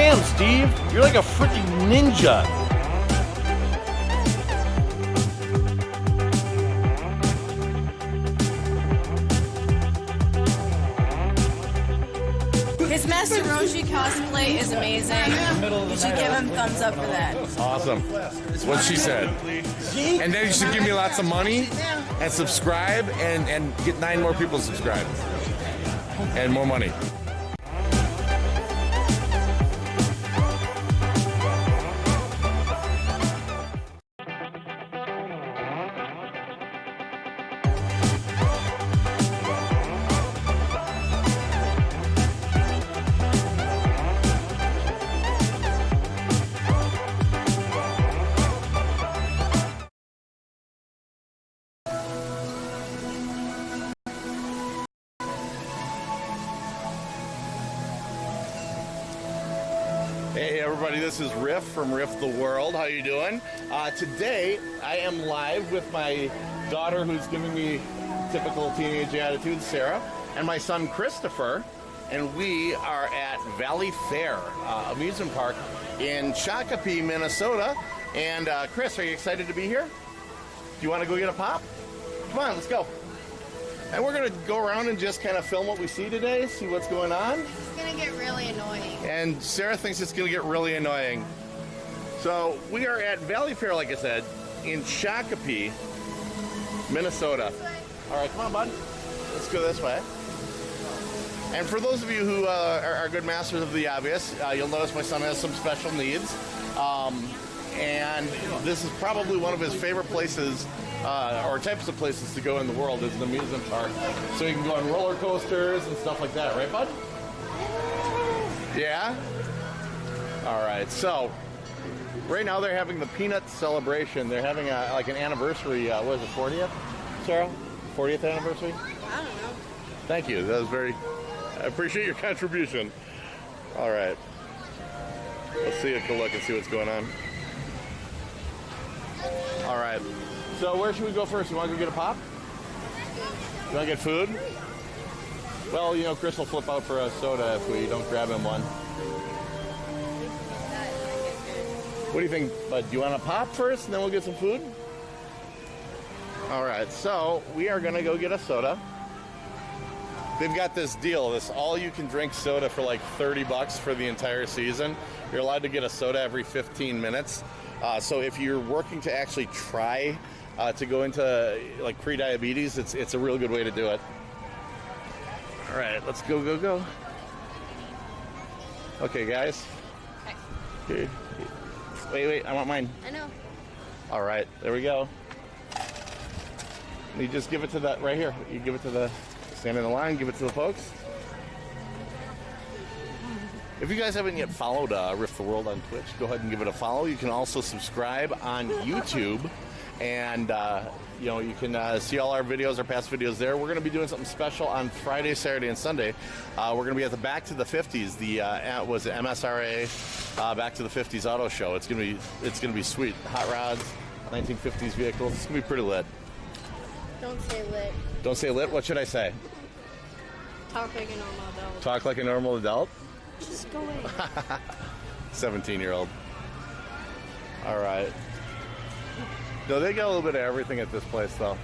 Damn, Steve, you're like a freaking ninja. His Master Roshi cosplay is amazing. You should give him thumbs up for that. Awesome. What she said. And then you should give me lots of money and subscribe and get 9 more people to subscribe. And more money. Hey everybody, this is Riff from RiffTheWorld. How you doing? Today I am live with my daughter, who's giving me typical teenage attitude, Sarah, and my son Christopher, and we are at Valley Fair amusement park in Shakopee, Minnesota. And Chris, are you excited to be here? Do you want to go get a pop? Come on, let's go. And we're going to go around and just kind of film what we see today, see what's going on. It's going to get really annoying. And Sarah thinks it's going to get really annoying. So we are at Valley Fair, like I said, in Shakopee, Minnesota. All right, come on, bud. Let's go this way. And for those of you who are good masters of the obvious, you'll notice my son has some special needs. And this is probably one of his favorite places, or types of places to go in the world, is an amusement park. So you can go on roller coasters and stuff like that, right, bud? Yeah? All right, so right now they're having the Peanut celebration. They're having like an anniversary, what is it, 40th, Sarah? 40th anniversary? I don't know. Thank you, that was I appreciate your contribution. All right, let's see, take a look and see what's going on. All right, so where should we go first? You want to go get a pop? You want to get food? Well, you know, Chris will flip out for a soda if we don't grab him one. What do you think, bud? Do you want a pop first and then we'll get some food? All right, so we are going to go get a soda. They've got this deal, this all-you-can-drink soda for like $30 for the entire season. You're allowed to get a soda every 15 minutes. So if you're working to actually try to go into like pre-diabetes, it's a real good way to do it. All right, let's go, go, go. Okay, guys. Okay. Wait, I want mine. I know. All right, there we go. You just give it to that right here. You give it to the, stand in the line, give it to the folks. If you guys haven't yet followed RiffTheWorld on Twitch, go ahead and give it a follow. You can also subscribe on YouTube, and you know, you can see all our videos, our past videos there. We're going to be doing something special on Friday, Saturday, and Sunday. We're going to be at the Back to the 50s, the was it MSRA Back to the 50s Auto Show. It's going to be sweet. Hot rods, 1950s vehicles. It's going to be pretty lit. Don't say lit. Don't say lit. What should I say? Talk like a normal adult. Talk like a normal adult. Just go away. 17-year-old. All right. No, they got a little bit of everything at this place, though.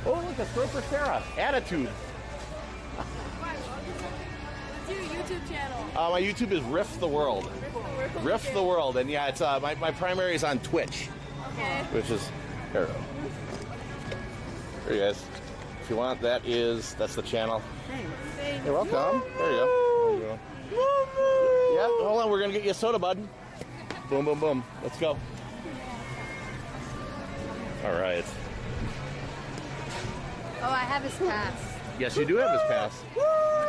Oh, look, a throw for Sarah. Attitude. What's your YouTube channel? My YouTube is RiffTheWorld. RiffTheWorld, and yeah, it's my primary is on Twitch. Okay. Which is here. There you guys. If you want, that's the channel. Thanks. You're welcome. There you go. There you go. Yeah, hold on. We're gonna get you a soda, bud. Boom, boom, boom. Let's go. All right. Oh, I have his pass. Yes, you do have his pass.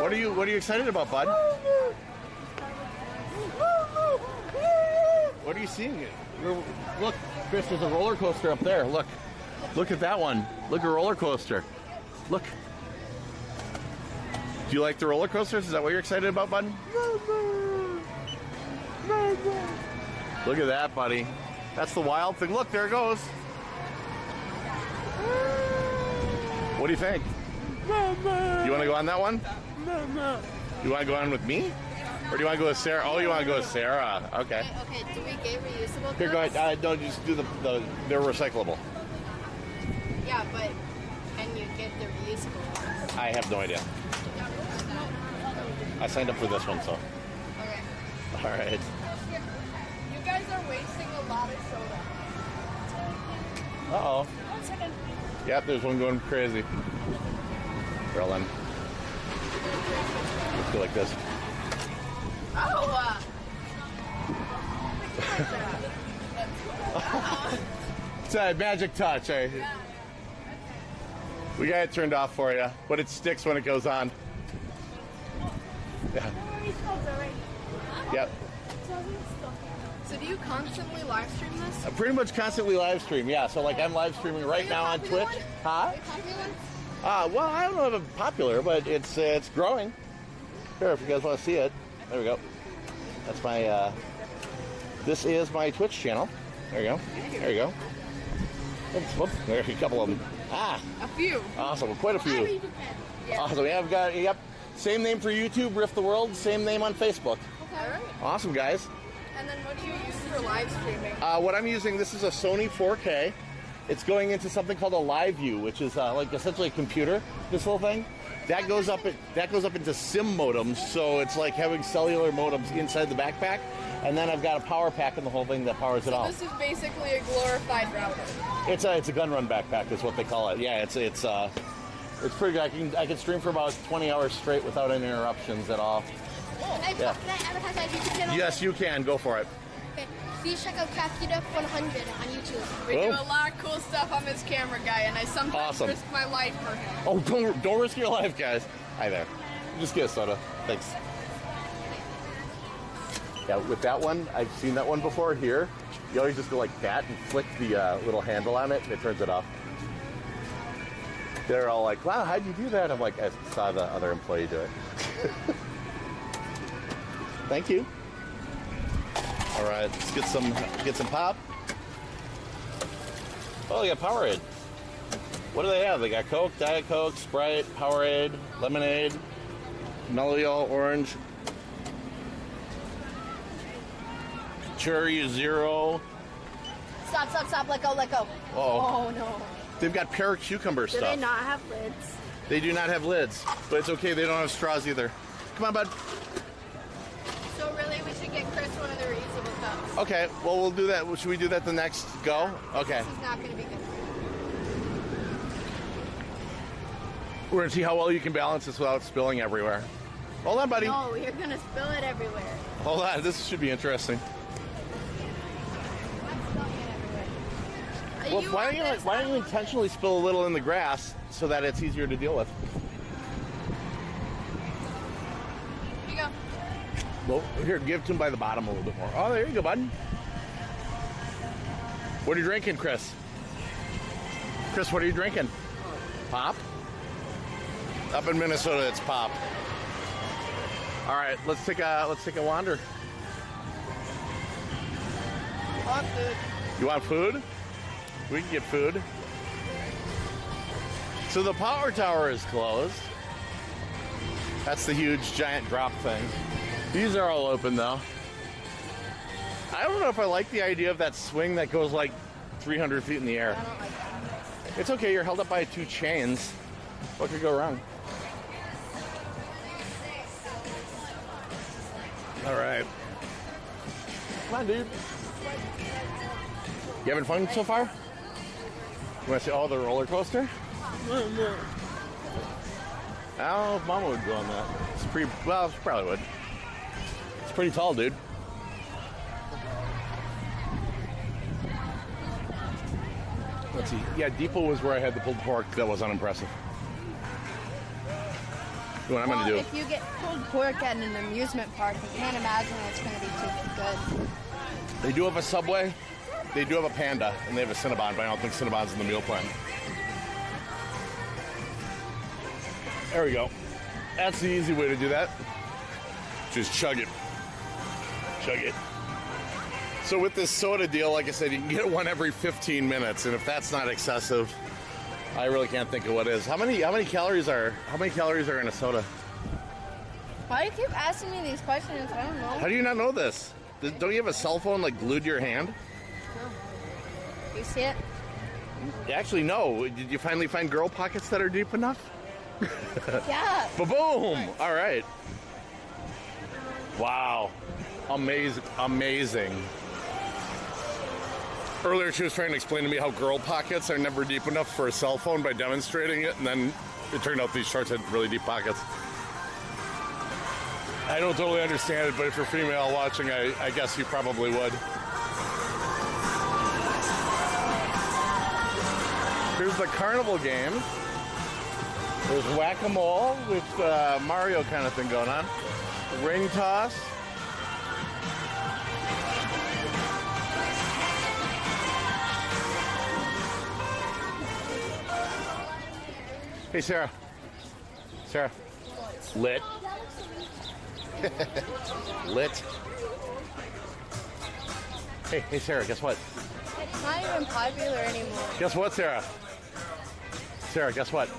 What are you excited about, bud? What are you seeing? Look, Chris, there's a roller coaster up there. Look at that one. Look, a roller coaster. Look. Do you like the roller coasters? Is that what you're excited about, bud? Look at that, buddy. That's the wild thing. Look, there it goes. What do you think? You want to go on that one? You want to go on with me? Or do you want to go with Sarah? Oh, you want to go with Sarah. Okay. Okay, do we get reusable cups? Here, go ahead. No, just do they're recyclable. Yeah, but can you get the reusable ones? I have no idea. I signed up for this one, so. Okay. All right. You guys are wasting a lot of soda. Uh-oh. 1 second. Yep, there's one going crazy. Roll in. Let's go like this. Oh! It's a magic touch, eh? We got it turned off for you, but it sticks when it goes on. Yeah. Yep. So do you constantly live stream this? I pretty much constantly live stream, yeah. So like I'm live streaming right now on Twitch. Huh? Well, I don't know if it's popular, but it's growing. Here, if you guys want to see it. There we go. That's my, this is my Twitch channel. There you go. There you go. Oops, whoop. There's a couple of them. Ah. A few. Awesome. Quite a few. Yeah. Awesome. Yeah, I've got, yep. Same name for YouTube, RiffTheWorld. Same name on Facebook. Okay. All right. Awesome, guys. And then what do you use for live streaming? What I'm using, this is a Sony 4K. It's going into something called a live view, which is like essentially a computer, this whole thing. That goes up into SIM modems, so it's like having cellular modems inside the backpack. And then I've got a power pack in the whole thing that powers it all. This is basically a glorified router. It's a gun run backpack is what they call it. Yeah, it's pretty good. I can stream for about 20 hours straight without any interruptions at all. Can I advertise my YouTube channel? Yes, you can. Go for it. Okay. Please check out Crafted Up 100 on YouTube. We Oh. do a lot of cool stuff on this camera guy, and I sometimes Awesome. risk my life for him. Oh, don't risk your life, guys. Hi there. Just get a soda. Thanks. Yeah, with that one, I've seen that one before here. You always just go like that and flick the little handle on it, and it turns it off. They're all like, wow, how'd you do that? I'm like, I saw the other employee do it. Thank you. All right, let's get some pop. Oh, they got Powerade. What do they have? They got Coke, Diet Coke, Sprite, Powerade, lemonade, Melody Orange, Cherry Zero. Stop, let go. Uh-oh. Oh no. They've got pear cucumber Do stuff. they not have lids? They do not have lids, but it's okay. They don't have straws either. Come on, bud. So really, we should get Chris one of the reusable cups. Okay, well, we'll do that. Should we do that the next go? Okay. This is not going to be good. We're going to see how well you can balance this without spilling everywhere. Hold on, buddy. No, you're going to spill it everywhere. Hold on. This should be interesting. Well, why don't you intentionally spill a little in the grass so that it's easier to deal with? Here you go. Well, here, give it to him by the bottom a little bit more. Oh, there you go, bud. What are you drinking, Chris? Chris, what are you drinking? Pop? Up in Minnesota, it's pop. All right, let's take a wander. I want food. You want food? We can get food. So the power tower is closed. That's the huge giant drop thing. These are all open though. I don't know if I like the idea of that swing that goes like 300 feet in the air. I don't like that. It's okay, you're held up by 2 chains. What could go wrong? All right. Come on, dude. You having fun so far? You want to see the roller coaster? I don't know if Mama would go on that. It's pretty, well, she probably would. It's pretty tall, dude. Let's see. Yeah, Depot was where I had the pulled pork. That was unimpressive. What I'm going to do. If you get pulled pork at an amusement park, I can't imagine it's going to be too good. They do have a Subway. They do have a Panda, and they have a Cinnabon, but I don't think Cinnabon's in the meal plan. There we go. That's the easy way to do that. Just chug it. Chug it. So with this soda deal, like I said, you can get one every 15 minutes, and if that's not excessive, I really can't think of what is. How many calories are in a soda? Why do you keep asking me these questions? I don't know. How do you not know this? Don't you have a cell phone like glued to your hand? You see it? Actually, no. Did you finally find girl pockets that are deep enough? Yeah. Ba-boom! All right. Wow. Amazing. Earlier, she was trying to explain to me how girl pockets are never deep enough for a cell phone by demonstrating it, and then it turned out these shorts had really deep pockets. I don't totally understand it, but if you're female watching, I guess you probably would. Here's the carnival game. There's whack-a-mole with Mario kind of thing going on. Ring toss. Hey, Sarah. Sarah. Lit. Lit. Hey, Sarah, guess what? It's not even popular anymore. Guess what, Sarah? Sarah, guess what? Lit.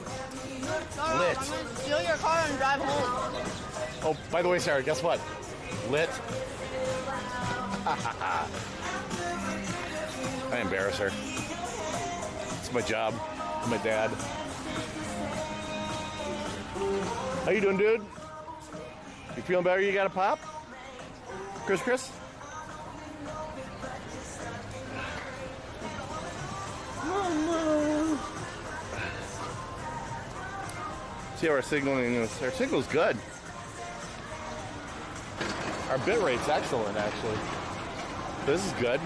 I'm gonna steal your car and drive home. Oh, by the way, Sarah, guess what? Lit. I embarrass her. It's my job. I'm my dad. How you doing, dude? You feeling better? You got a pop? Chris? See how our signaling is. Our signal's good. Our bit rate's excellent, actually. This is good.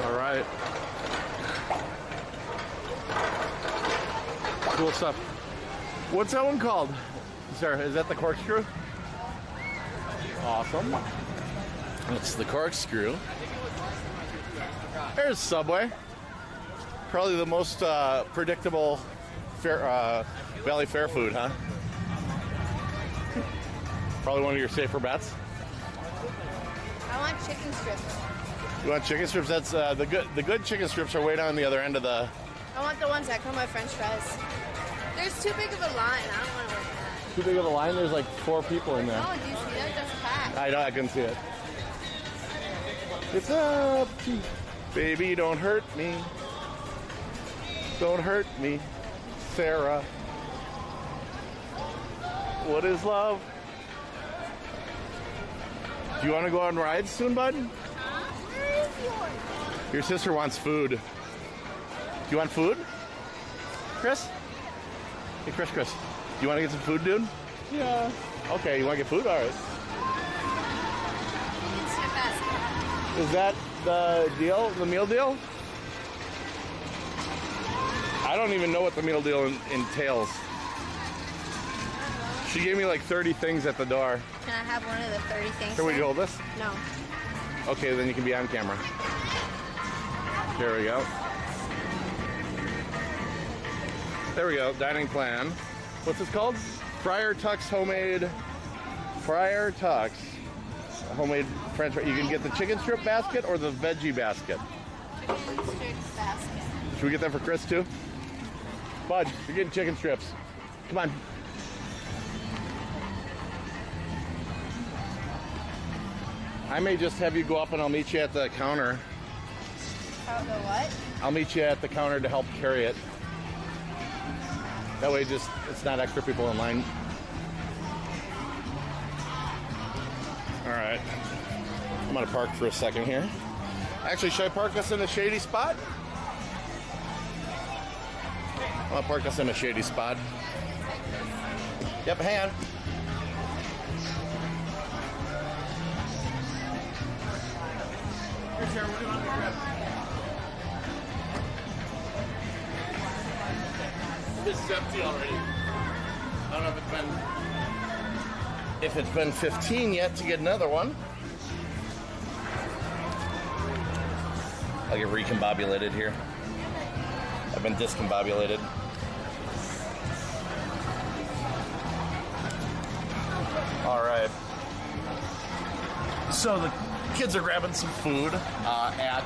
All right. Cool stuff. What's that one called? Sarah, is that the corkscrew? Awesome. It's the corkscrew. There's Subway. Probably the most predictable Valley Fair food, huh? Probably one of your safer bets. I want chicken strips. You want chicken strips? That's the good chicken strips are way down the other end of the. I want the ones that come with French fries. There's too big of a line. I don't want to work that. Too big of a line. There's like 4 people in there. Oh, do you see that? That's packed. I know. I can see it. It's up to baby. Don't hurt me. Don't hurt me, Sarah. What is love? Do you want to go on rides soon, bud? Where is yours? Your sister wants food. Do you want food? Chris? Hey, Chris. Do you want to get some food, dude? Yeah. Okay, you want to get food? All right. Is that the deal? The meal deal? I don't even know what the meal deal entails. She gave me like 30 things at the door. Can I have one of the 30 things? Can we hold this? No. Okay, then you can be on camera. There we go. There we go, dining plan. What's this called? Friar Tuck's homemade French fries. You can get the chicken strip basket or the veggie basket. Chicken strips basket. Should we get that for Chris too? Bud, you're getting chicken strips. Come on. I may just have you go up and I'll meet you at the counter. How the what? I'll meet you at the counter to help carry it. That way it's not extra people in line. All right. I'm gonna park for a second here. Actually, should I park us in a shady spot? I'm gonna park us in a shady spot. Yep, hand. Here, Sarah, what do you want to grab? This is empty already. I don't know if it's been 15 yet to get another one. I'll get recombobulated here. I've been discombobulated. So the kids are grabbing some food at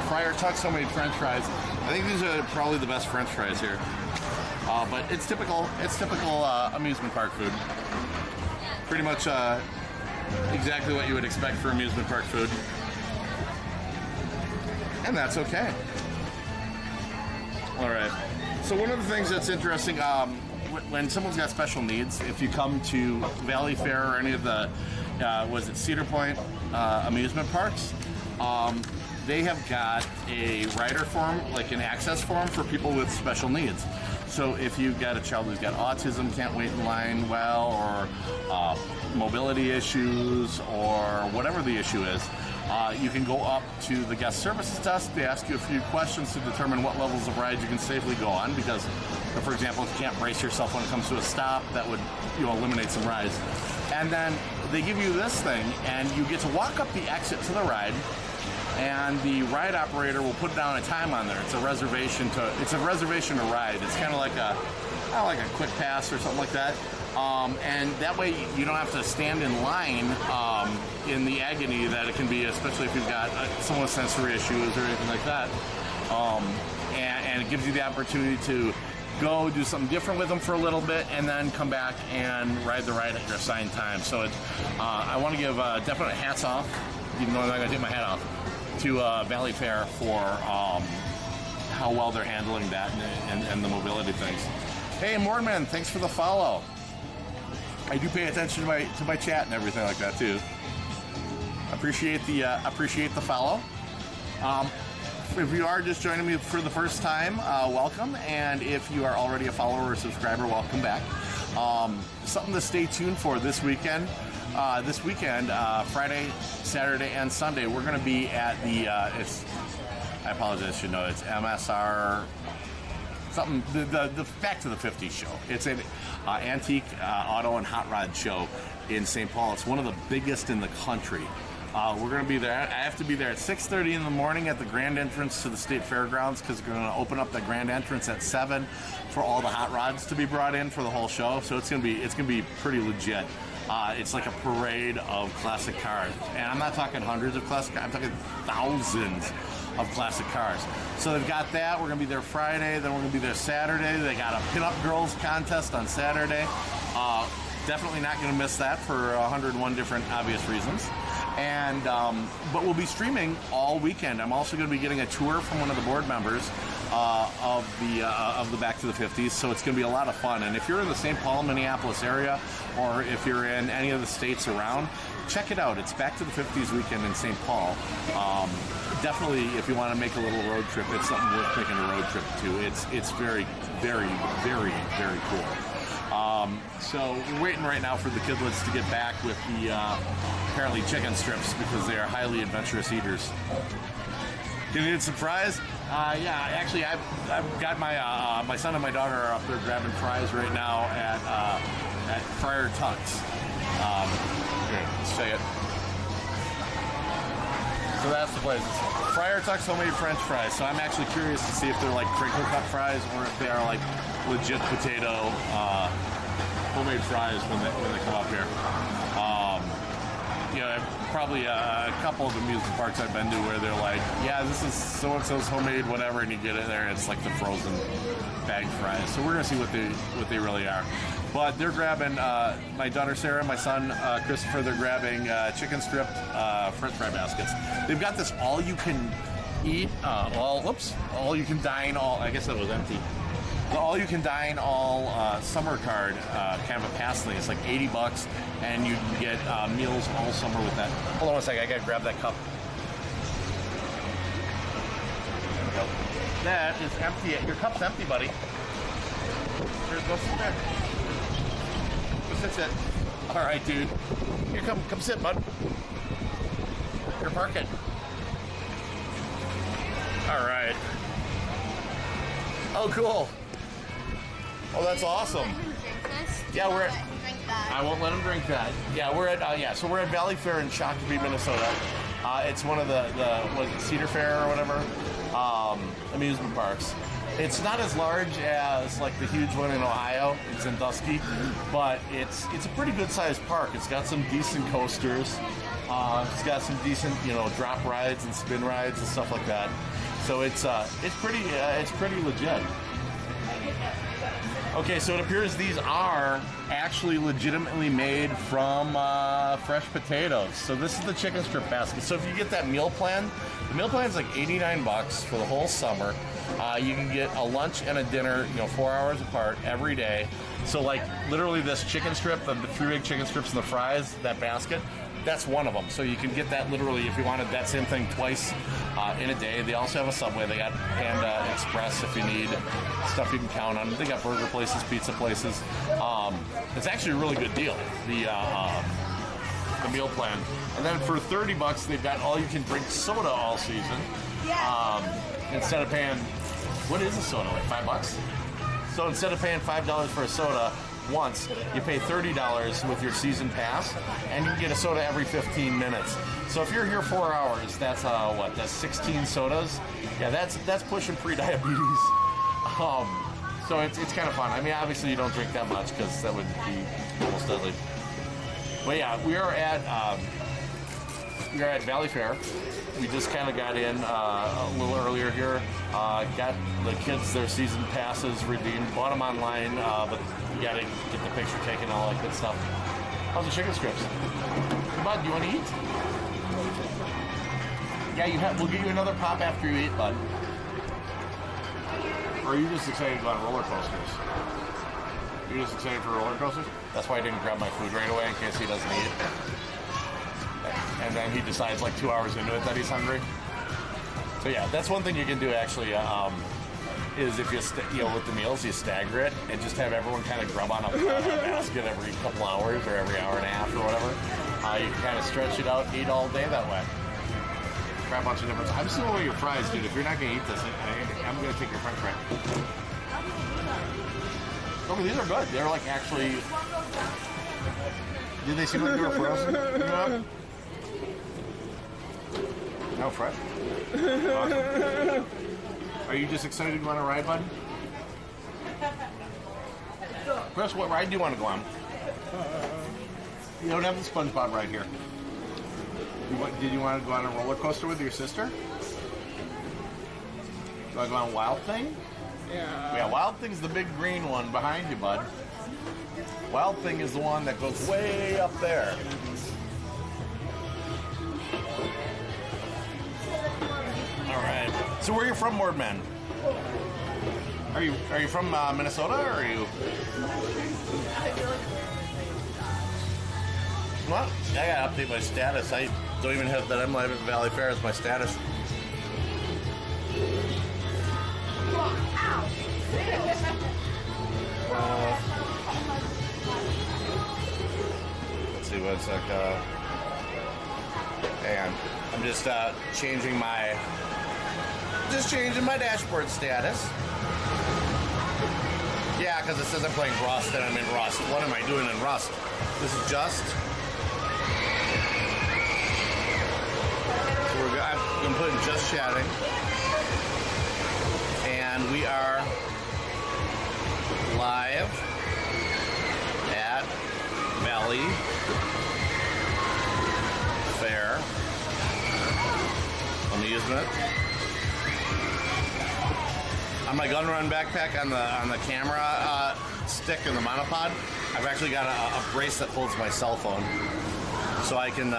Friar Tuck's Homemade French Fries. I think these are probably the best French fries here. But it's typical amusement park food. Pretty much exactly what you would expect for amusement park food. And that's okay. All right. So one of the things that's interesting, when someone's got special needs, if you come to Valley Fair or any of the, was it Cedar Point amusement parks, they have got a rider form, like an access form for people with special needs. So if you've got a child who's got autism, can't wait in line well, or mobility issues, or whatever the issue is, you can go up to the guest services desk. They ask you a few questions to determine what levels of rides you can safely go on, because, for example, if you can't brace yourself when it comes to a stop, that would eliminate some rides. And then they give you this thing, and you get to walk up the exit to the ride, and the ride operator will put down a time on there. It's a reservation to ride. It's kind of like a quick pass or something like that. And that way you don't have to stand in line in the agony that it can be, especially if you've got someone with sensory issues or anything like that. And it gives you the opportunity to go do something different with them for a little bit and then come back and ride the ride at your assigned time. So I want to give definite hats off, even though I'm not going to take my hat off, to Valley Fair for how well they're handling that and the mobility things. Hey, Mordman, thanks for the follow. I do pay attention to my chat and everything like that too. Appreciate the follow. If you are just joining me for the first time, welcome. And if you are already a follower or subscriber, welcome back. Something to stay tuned for this weekend. Friday, Saturday, and Sunday, we're going to be at the. I apologize, I should know it's MSR. Something, the Back to the 50s show. It's an antique auto and hot rod show in St. Paul. It's one of the biggest in the country. We're going to be there. I have to be there at 6:30 in the morning at the grand entrance to the state fairgrounds, because we're going to open up the grand entrance at 7 for all the hot rods to be brought in for the whole show. So it's going to be pretty legit. It's like a parade of classic cars, and I'm not talking hundreds of classic cars. I'm talking thousands of classic cars. So they've got that. We're going to be there Friday. Then we're going to be there Saturday. They got a pinup girls contest on Saturday. Definitely not going to miss that for 101 different obvious reasons. And but we'll be streaming all weekend. I'm also going to be getting a tour from one of the board members of the Back to the 50s. So it's going to be a lot of fun. And if you're in the St. Paul, Minneapolis area, or if you're in any of the states around, check it out. It's Back to the 50s weekend in St. Paul. Definitely, if you want to make a little road trip, it's something worth making a road trip to. It's very, very, very, very cool. So we're waiting right now for the kidlets to get back with the apparently chicken strips, because they are highly adventurous eaters. You need a surprise? Yeah, actually, I've got my son and my daughter are up there grabbing fries right now at Friar Tuck's. Here, let's check it. So that's the place. It's Friar Tuck's Homemade French Fries. So I'm actually curious to see if they're like crinkle cut fries or if they are like legit potato homemade fries when they come up here. Probably a couple of amusement parks I've been to where they're like, yeah, this is so-and-so's homemade whatever, and you get it there and it's like the frozen bagged fries. So we're gonna see what they really are. But they're grabbing, my daughter Sarah and my son Christopher, they're grabbing chicken strip French fry baskets. They've got this all-you-can-eat, all-you-can-dine, I guess that was empty. The all-you-can-dine summer card, kind of a pass thing. It's like $80, and you can get meals all summer with that. Hold on one second, I gotta grab that cup. There we go. That is empty. Your cup's empty, buddy. Here, go sit there. Go sit. All right, dude. Here, come sit, bud. Here, park it. All right. Oh, cool. Oh, that's awesome. Yeah, we're at. I won't let him drink that. Yeah, we're at. So we're at Valley Fair in Shakopee, Minnesota. It's one of the was it Cedar Fair or whatever amusement parks, It's not as large as like the huge one in Ohio. It's in Dusky, but it's a pretty good sized park. It's got some decent coasters. It's got some decent, you know, drop rides and spin rides and stuff like that. So it's pretty legit. Okay, so it appears these are actually legitimately made from fresh potatoes. So this is the chicken strip basket. So if you get that meal plan, the meal plan is like $89 for the whole summer. You can get a lunch and a dinner, you know, 4 hours apart every day. So like literally this chicken strip, the 3 big chicken strips and the fries, that basket, that's one of them. So you can get that literally if you wanted that same thing twice in a day. They also have a Subway. They got Panda Express if you need stuff you can count on. They got burger places, pizza places. It's actually a really good deal, the meal plan. And then for $30, they've got all you can drink soda all season. Instead of paying, what is a soda, like $5? So instead of paying $5 for a soda once, you pay $30 with your season pass, and you can get a soda every 15 minutes. So if you're here 4 hours, that's what? That's 16 sodas. Yeah, that's pushing pre-diabetes. So it's kind of fun. I mean, obviously you don't drink that much because that would be almost deadly. But yeah, we are at Valley Fair. We just kind of got in a little earlier here. Got the kids their season passes redeemed. Bought them online, but you got to get the picture taken and all that good stuff. How's the chicken strips? Bud, do you want to eat? Yeah, we'll get you another pop after you eat, bud. Or are you just excited about roller coasters? You're just excited for roller coasters? That's why I didn't grab my food right away in case he doesn't eat it. And then he decides like 2 hours into it that he's hungry. So yeah, that's one thing you can do actually. Is if you with the meals you stagger it and just have everyone kind of grub on a basket every couple hours or every hour and a half or whatever. You can kind of stretch it out and eat all day that way. Try a bunch of different. I'm still over your fries, dude. If you're not gonna eat this, I'm gonna take your French fry. Okay, these are good. They're like actually. Did they seem like they were frozen? Yeah. No, fresh. Awesome. Are you just excited to go on a ride, bud? Chris, what ride do you want to go on? You don't have the SpongeBob ride here. Did you want to go on a roller coaster with your sister? You want to go on Wild Thing? Yeah. Yeah, Wild Thing's the big green one behind you, bud. Wild Thing is the one that goes way up there. All right. So where are you from, Boardman? Are you from Minnesota, or are you? Well, I gotta update my status. I don't even have that I'm live at Valley Fair as my status. Let's see what's like. And I'm just changing my dashboard status. Yeah, because it says I'm playing Rust and I'm in Rust. What am I doing in Rust? This is just. So I'm putting just chatting, and we are live at Valley Fair Amusement. On my gun run backpack on the camera stick in the monopod, I've actually got a brace that holds my cell phone, so I can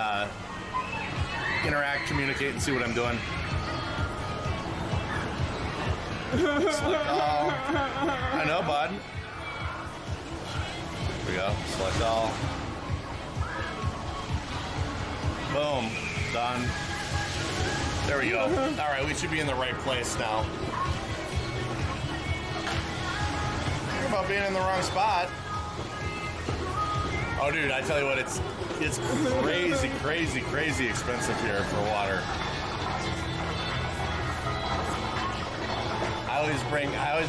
interact, communicate, and see what I'm doing. Select all. I know, bud. Here we go. Select all. Boom. Done. There we go. All right, we should be in the right place now. You're about being in the wrong spot. Oh, dude, I tell you what, it's crazy expensive here for water. I always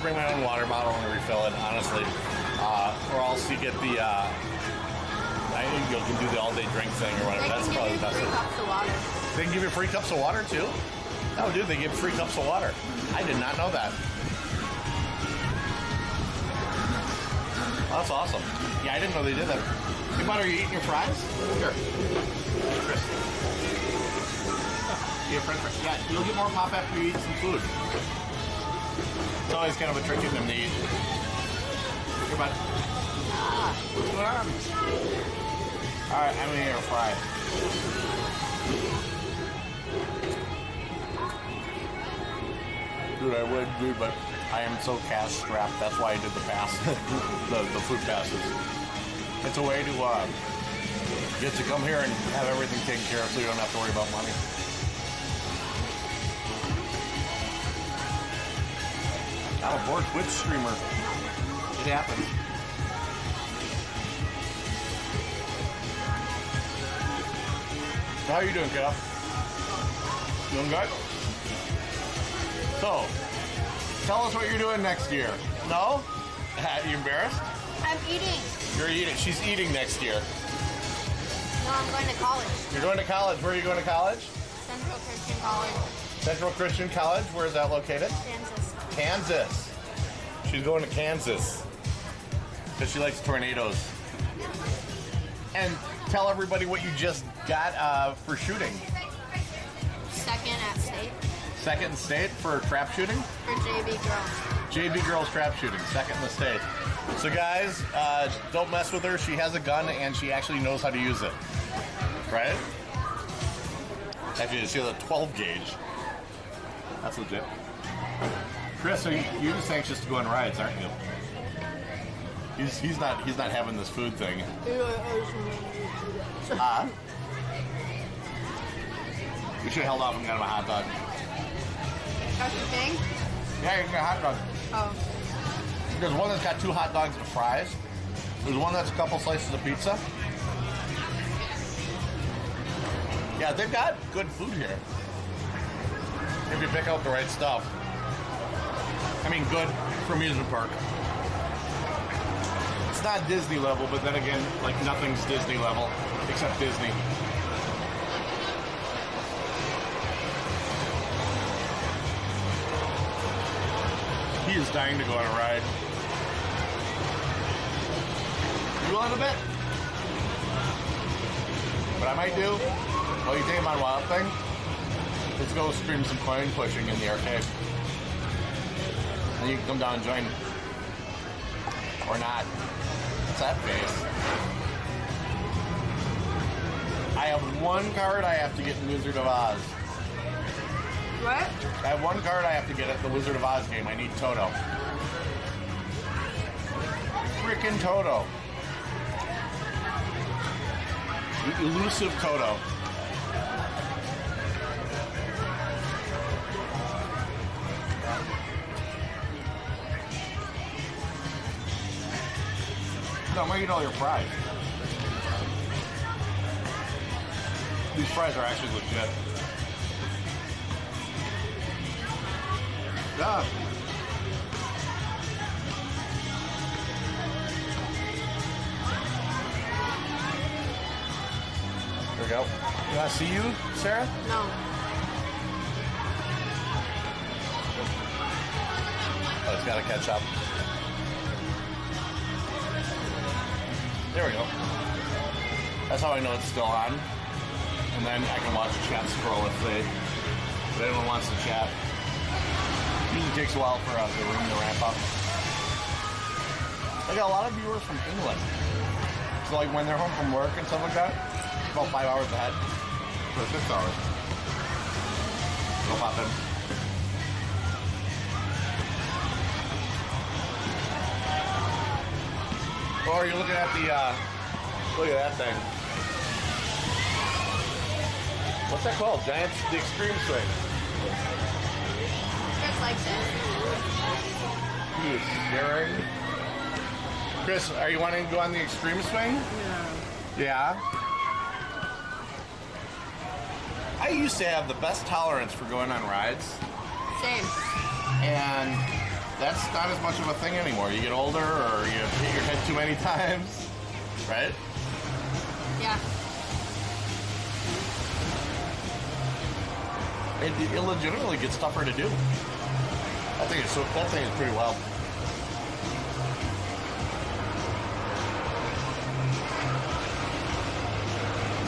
bring my own water bottle and refill it, honestly. Or else you get the I think you can do the all-day drink thing or whatever. That's probably the best. Free cups of water. They can give you free cups of water too? Oh, dude, they give free cups of water. I did not know that. That's awesome. Yeah, I didn't know they did that. Hey, bud, are you eating your fries? Sure. Chris. Yeah, french fries. Yeah, you'll get more pop after you eat some food. It's always kind of a trick getting them to eat. Here, bud. What's going on? Alright, I'm gonna eat a fry. Dude, I would, dude, but I am so cash strapped. That's why I did the pass, the food passes. It's a way to get to come here and have everything taken care of, so you don't have to worry about money. I'm a bored Twitch streamer. It happens. How are you doing, kiddo? Doing good? So, tell us what you're doing next year. No? You embarrassed? I'm eating. You're eating. She's eating next year. No, I'm going to college. You're going to college. Where are you going to college? Central Christian College. Central Christian College. Where is that located? Kansas. Kansas. She's going to Kansas because she likes tornadoes. And tell everybody what you just got for shooting. Second at state. Second in state for trap shooting? For JV girls. JV girls trap shooting. Second in the state. So guys, don't mess with her. She has a gun and she actually knows how to use it. Right? Actually, she has a 12 gauge. That's legit. Chris, you're just anxious to go on rides, aren't you? He's not having this food thing. We should have held off and got him a hot dog. That's the thing? Yeah, you can get a hot dog. Oh. There's one that's got 2 hot dogs and fries. There's one that's a couple slices of pizza. Yeah, they've got good food here. If you pick out the right stuff. I mean, good for amusement park. It's not Disney level, but then again, like nothing's Disney level except Disney. He is dying to go on a ride. You want a bit? What I might do, while you take him on Wild Thing, let's go stream some coin pushing in the arcade. And you can come down and join. Or not. What's that face? I have one card I have to get in Wizard of Oz. What? I have one card I have to get at the Wizard of Oz game. I need Toto. Frickin' Toto. Elusive Toto. No, I'm gonna eat all your fries. These fries are actually legit. Yeah. There we go. You want to see you, Sarah? No. Oh, it's got to catch up. There we go. That's how I know it's still on. And then I can watch the chat scroll if anyone wants to chat. Usually takes a while for the room to ramp up. I got a lot of viewers from England. So like when they're home from work and stuff like that, about 5 hours ahead. For 6 hours. Go pop in. Or you're looking at the, look at that thing. What's that called? The Extreme Swing. Chris likes it. He is staring. Chris, are you wanting to go on the Extreme Swing? Yeah. I used to have the best tolerance for going on rides. Same. And that's not as much of a thing anymore. You get older or you hit your head too many times, right? Yeah. It legitimately gets tougher to do. That thing is pretty wild.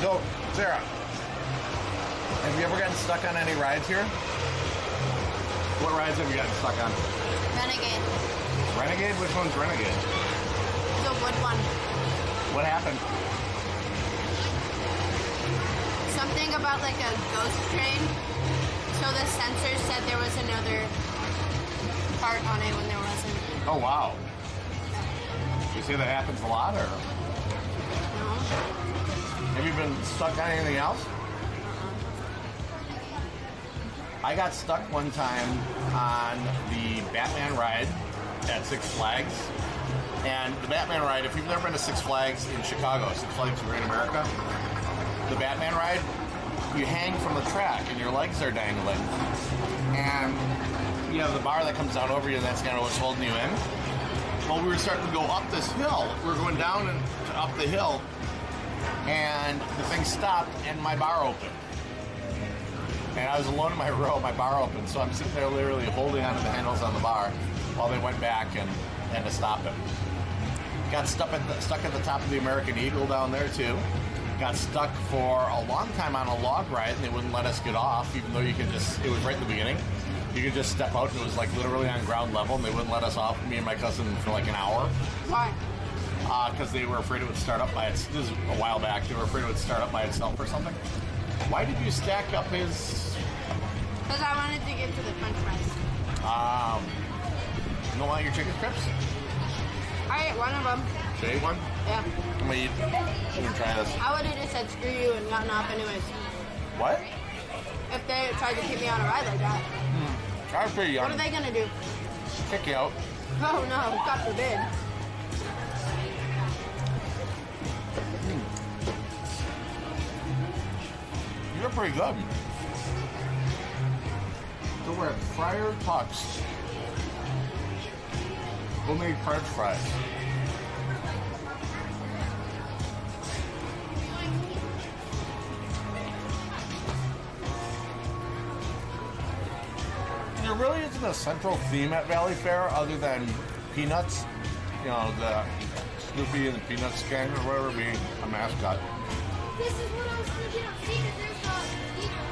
So, Sarah, have you ever gotten stuck on any rides here? What rides have you gotten stuck on? Renegade. Renegade? Which one's Renegade? The wood one. What happened? Something about like a ghost train. So the sensor said there was another part on it when there wasn't. Oh, wow. You say that happens a lot, or? No. Have you been stuck on anything else? I got stuck one time on the Batman ride at Six Flags. And the Batman ride, if you've never been to Six Flags in Chicago, Six Flags in Great America, the Batman ride, you hang from the track and your legs are dangling. And you have the bar that comes down over you, and that's kind of what's holding you in. Well, we were starting to go up this hill. We were going down and up the hill, and the thing stopped, and my bar opened. And I was alone in my row, my bar opened, so I'm sitting there literally holding onto the handles on the bar while they went back and had to stop it. Got stuck at the top of the American Eagle down there too. Got stuck for a long time on a log ride, and they wouldn't let us get off, even though you could just, it was right in the beginning. You could just step out, and it was like literally on ground level, and they wouldn't let us off, me and my cousin, for like an hour. Why? Because they were afraid it would start up by itself. This is a while back. They were afraid it would start up by itself or something. Why did you stack up his... Because I wanted to get to the french fries. You don't want your chicken strips? I ate one of them. Should I eat one? Yeah. I'm gonna eat. I'm gonna try this. I would have just said screw you and gotten off anyways. What? If they tried to kick me on a ride like that. I was pretty young. What are they going to do? Kick you out. Oh no, God forbid. You're pretty good. So we're at Friar Tuck's. Homemade French fries. There really isn't a central theme at Valley Fair other than Peanuts. You know, the Snoopy and the Peanuts gang or whatever being a mascot. This is what I was thinking of seeing if there's a theater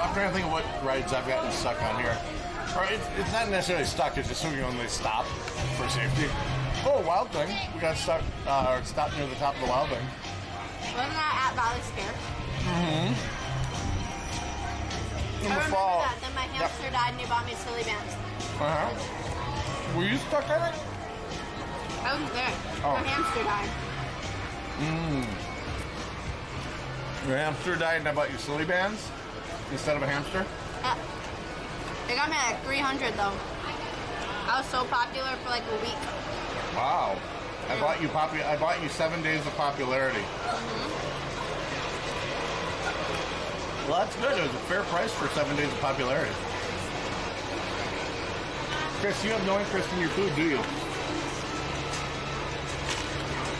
I'm trying to think of what rides I've gotten stuck on here. Or it's not necessarily stuck, it's just so you know when they stop for safety. Oh, Wild Thing. We got stuck, or stopped near the top of the Wild Thing. Wasn't that at Valley Fair? In I the remember fall. that. Then my hamster died and he bought me silly bands. Uh-huh. Were you stuck on it? I wasn't there. Oh. My hamster died. Your hamster died and I bought you silly bands instead of a hamster? Yeah. They got me at 300 though. I was so popular for like a week. Wow. I bought you 7 days of popularity. Well, that's good. It was a fair price for 7 days of popularity. Chris, you have no interest in your food, do you?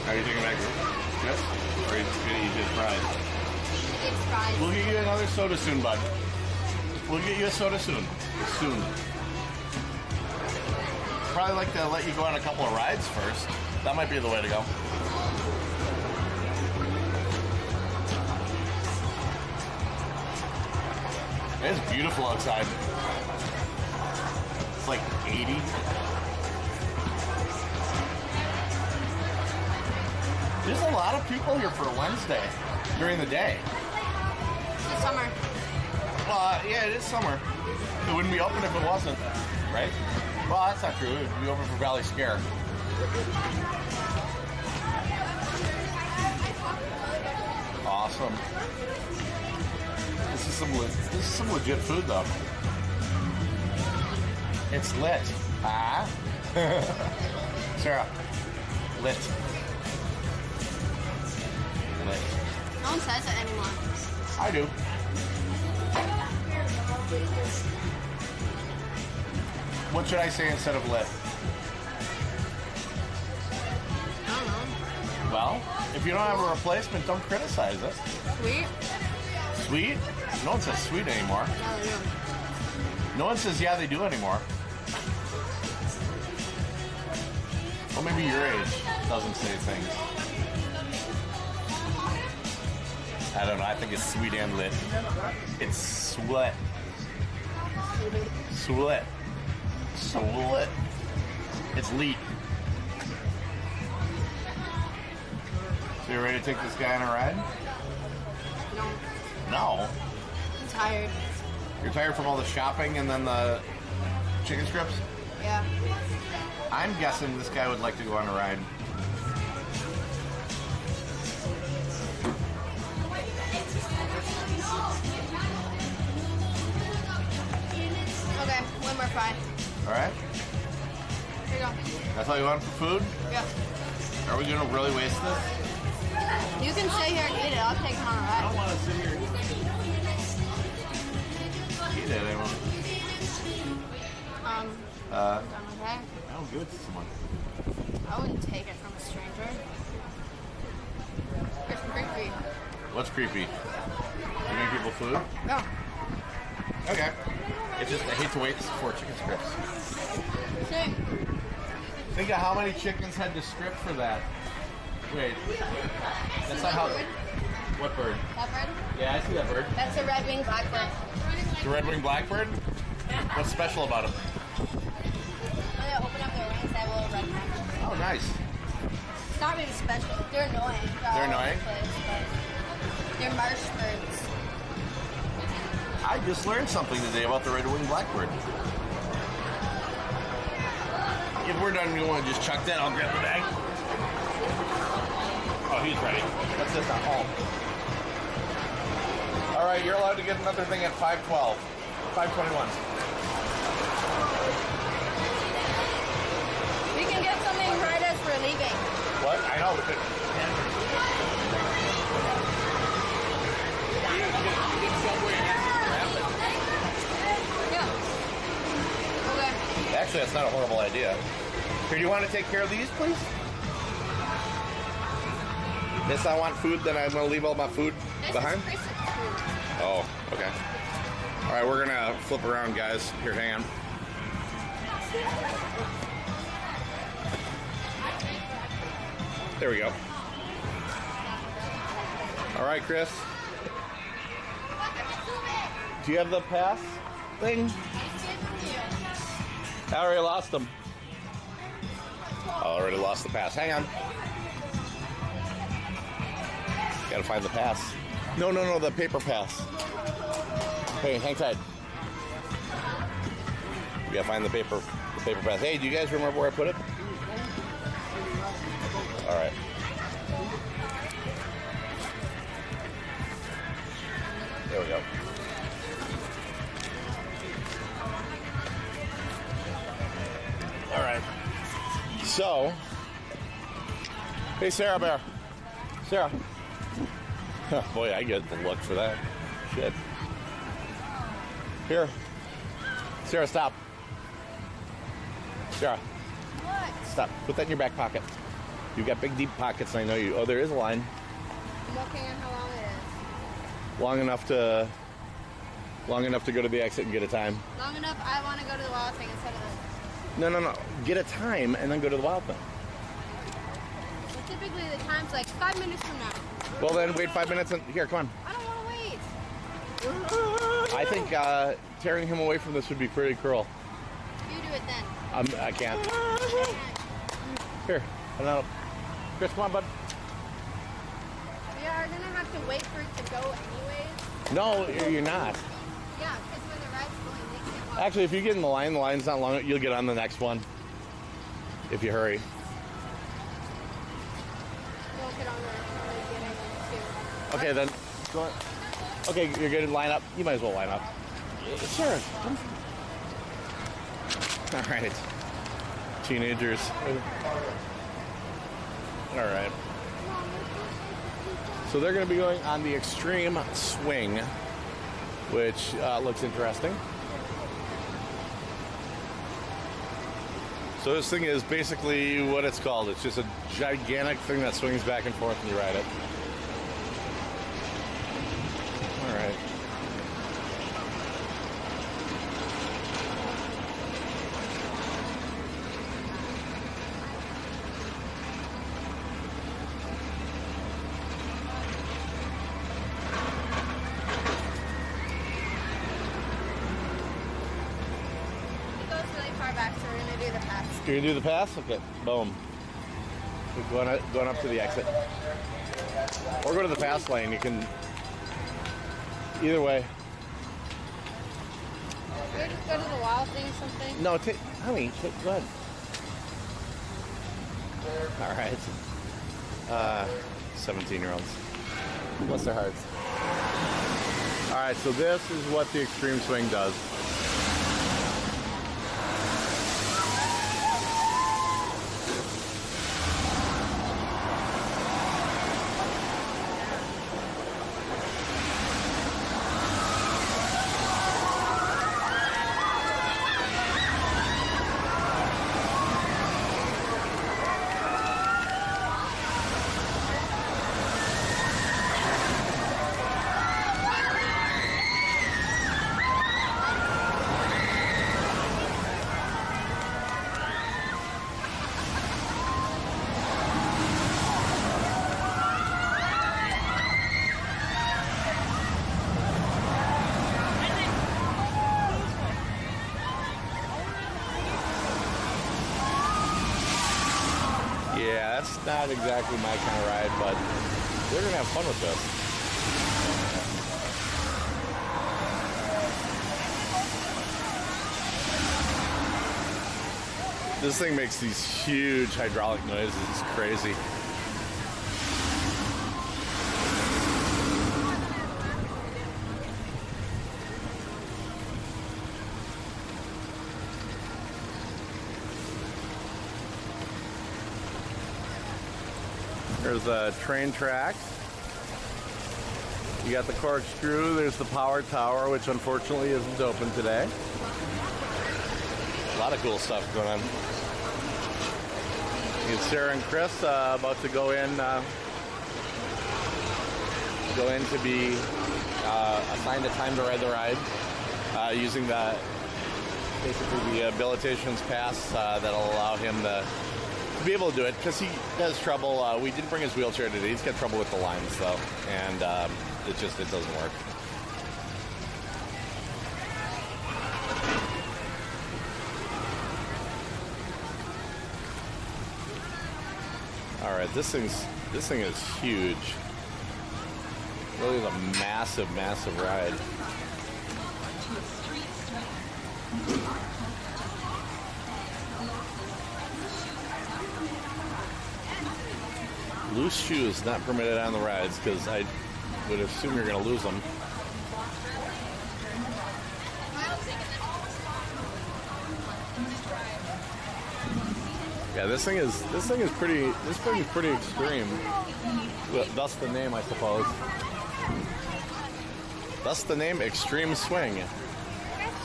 Are you taking back this? Or are you going to eat his fries? It's fries. We'll get you another soda soon, bud. We'll get you a soda soon. Soon. Probably like to let you go on a couple of rides first. That might be the way to go. It's beautiful outside. It's like 80. There's a lot of people here for Wednesday during the day. It's summer. Yeah, it is summer. It wouldn't be open if it wasn't, right? Well, that's not true. It would be open for Valley Scare. Awesome. This is some legit food, though. It's lit. Ah. Sarah. Lit. Lit. No one says it anymore. I do. What should I say instead of lit? I don't know. Well, if you don't have a replacement, don't criticize it. Sweet. Sweet? No one says sweet anymore. No, they don't. No one says yeah they do anymore. Well, maybe your age doesn't say things. I don't know. I think it's sweet and lit. It's sweat. Sweat. Sweat. It's lit. So you ready to take this guy on a ride? No. No. I'm tired. You're tired from all the shopping and then the chicken strips? Yeah. I'm guessing this guy would like to go on a ride. Okay, one more fry. All right? Here you go. That's all you want for food? Yeah. Are we going to really waste this? You can stay here and eat it. I'll take him on a I don't ride. want to sit here and eat it. I won't. Done okay? I'll give it to someone. I wouldn't take it from a stranger. It's creepy. What's creepy? Giving people food? No. Okay. It's just, I hate to wait for chicken strips. See? Think of how many chickens had to strip for that. Wait. That's not how. What bird? That bird? Yeah, I see that bird. That's a red-winged blackbird. The red-winged blackbird? What's special about them? When they open up their wings, they have a little red mark. Oh, nice. It's not really special. They're annoying. They're annoying? They're marsh birds. I just learned something today about the red-winged blackbird. If we're done, you want to just chuck that? I'll grab the bag. Oh, he's ready. What's this at home? All right, you're allowed to get another thing at 5:12. 5:21. We can get something right as we're leaving. What? I know. We could. Yeah. Okay. Actually, that's not a horrible idea. Here, do you want to take care of these, please? Yes, I want food, then I'm going to leave all my food behind? This is Chris's food. Oh, okay. All right, we're going to flip around, guys. Here, hang on. There we go. All right, Chris. Do you have the pass thing? I already lost them. I already lost the pass. Hang on. Gotta find the pass. No, the paper pass. Hey, hang tight. We gotta find the paper pass. Hey, do you guys remember where I put it? All right. There we go. All right. So, hey, Sarah Bear. Sarah. Boy, I get the look for that. Shit. Here. Sarah, stop. Sarah. What? Stop. Put that in your back pocket. You've got big, deep pockets, and I know you. Oh, there is a line. I'm looking at how long it is. Long enough to go to the exit and get a time. Long enough, I want to go to the wild thing instead of this. No. Get a time and then go to the wild thing. Well, typically the time's like 5 minutes from now. Well, then wait 5 minutes and here, come on. I don't want to wait. I think tearing him away from this would be pretty cruel. You do it then. I can't. Here, and then Chris, come on, bud. We are going to have to wait for it to go anyways. No, you're not. Yeah, because when the ride's going, they can't walk. Actually, if you get in the line's not long. You'll get on the next one if you hurry. We'll get on the beginning too. Okay, then. Go on. Okay, you're good to line up. You might as well line up. Sure. All right. Teenagers. All right. So they're going to be going on the extreme swing, which looks interesting. So this thing is basically what it's called. It's just a gigantic thing that swings back and forth and you ride it. All right. back, so we're gonna do the pass. You're gonna do the pass? Okay, boom. We're going up to the exit. Or go to the pass lane. You can, either way. Should we just go to the wall thing or something? No, honey, go ahead. All right. 17-year-olds. Bless their hearts. All right, so this is what the extreme swing does. Yeah, that's not exactly my kind of ride, but we're gonna have fun with this. This thing makes these huge hydraulic noises. It's crazy. There's a train track. You got the corkscrew. There's the power tower, which unfortunately isn't open today. A lot of cool stuff going on. You got Sarah and Chris about to go in to be assigned a time to ride the ride using basically the habilitations pass that'll allow him to be able to do it, because he has trouble. We didn't bring his wheelchair today. He's got trouble with the lines though, and it doesn't work. All right, this thing is huge. Really, a massive ride. Loose shoes not permitted on the rides, because I would assume you're going to lose them. Yeah, this thing is pretty extreme. Thus the name, I suppose. Thus the name, Extreme Swing.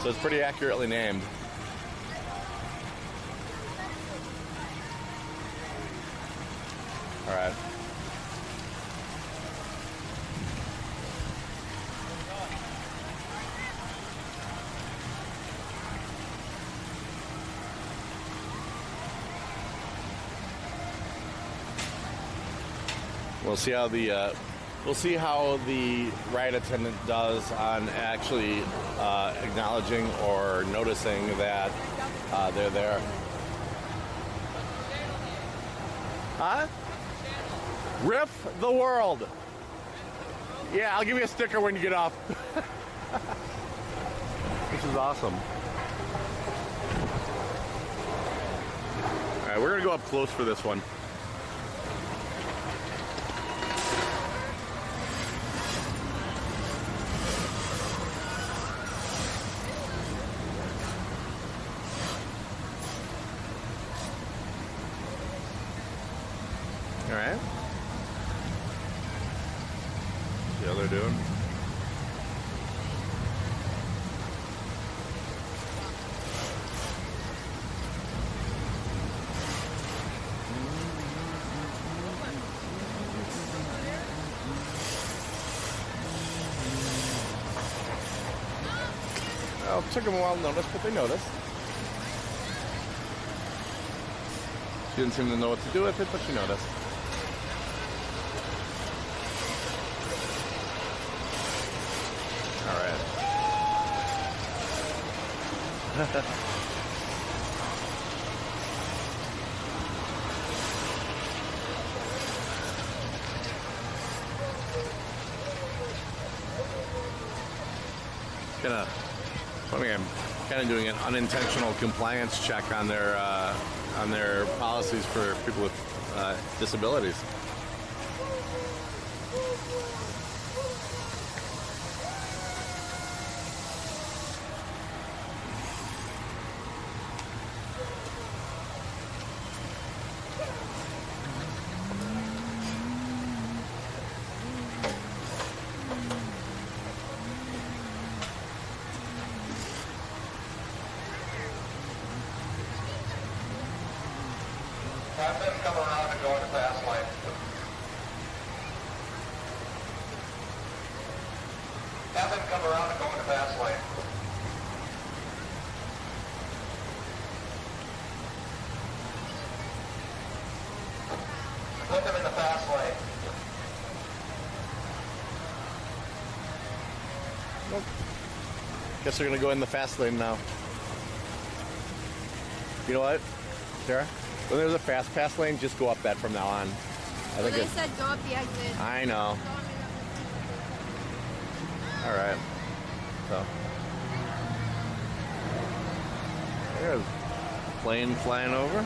So it's pretty accurately named. All right. We'll see how the ride attendant does on actually acknowledging or noticing that they're there. Huh? RiffTheWorld. Yeah, I'll give you a sticker when you get off. This is awesome. All right, we're gonna go up close for this one. All right. See how they're doing. Well, it took them a while to notice, but they noticed. She didn't seem to know what to do with it, but she noticed. All right. gonna. I'm kind of doing an unintentional compliance check on their policies for people with disabilities. Have them come around and go in the fast lane. Have them come around and go in the fast lane. Put them in the fast lane. Nope. Guess they're gonna go in the fast lane now. You know what, Sarah? When there's a fast pass lane, just go up that from now on. Well, they said go up the exit. I know. All right. So there's a plane flying over.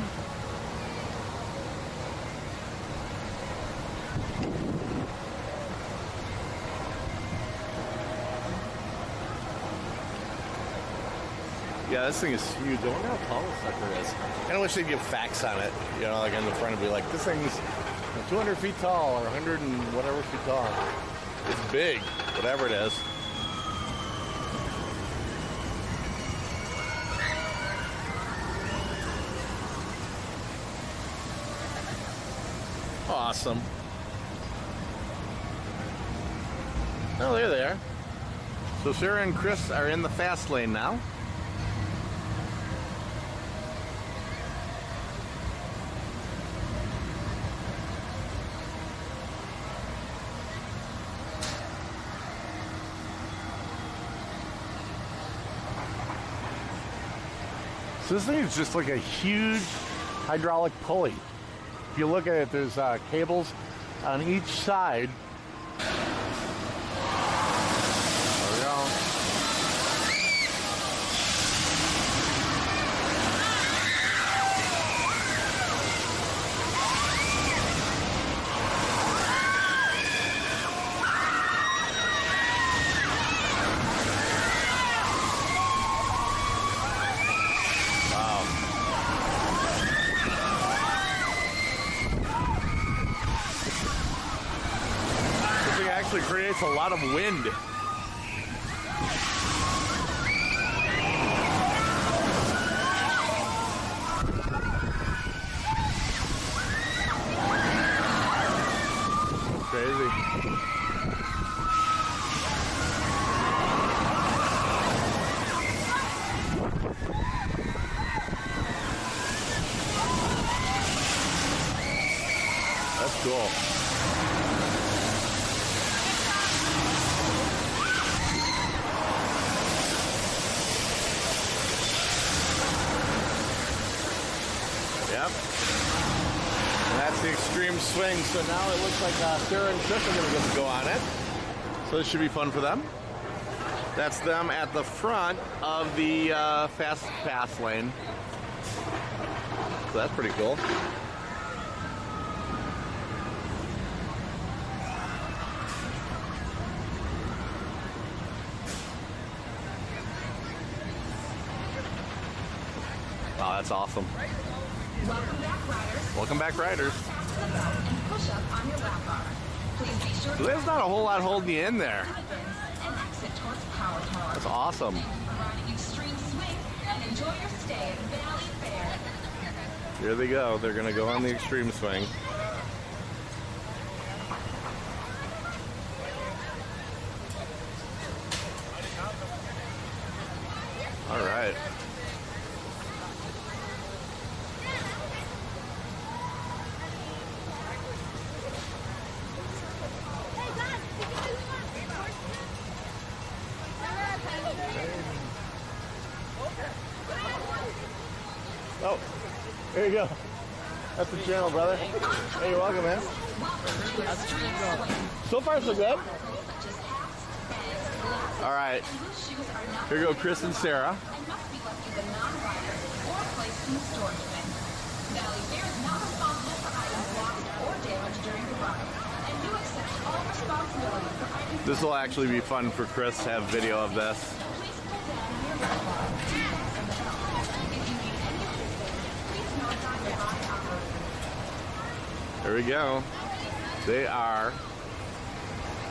Yeah, this thing is huge. I wonder how tall this sucker is. I kind of wish they'd give facts on it. You know, like on the front and be like, this thing's 200 feet tall or 100 and whatever feet tall. It's big, whatever it is. Awesome. Oh, there they are. So Sarah and Chris are in the fast lane now. So this thing is just like a huge hydraulic pulley. If you look at it, there's cables on each side. There we go. Actually creates a lot of wind. Crazy. That's cool. Yep. And that's the extreme swing. So now it looks like Sarah and Chris are going to get to go on it. So this should be fun for them. That's them at the front of the fast pass lane. So that's pretty cool. Wow, that's awesome. Welcome back, riders. Welcome back, riders. And push up on your lap bar. Please be sure So there's not a whole lot holding you in there. and exit towards Power Tower. That's awesome. Riding extreme swing and enjoy your stay at Valley Fair. Here they go. They're going to go on the extreme swing. All right. Oh, there you go. That's the channel, brother. Hey, you're welcome, man. So far, so good. All right. And loose shoes are not Here go Chris and Sarah. and must be left in the non-rider or placed in the storage bin. Valley Fair is not responsible for items lost or damaged during the ride, and you accept all responsibility for items. This will actually be fun for Chris to have video of this. Please pull down your red bar to fasten the belt. If you need any assistance, please notify your ride operator. There we go. They are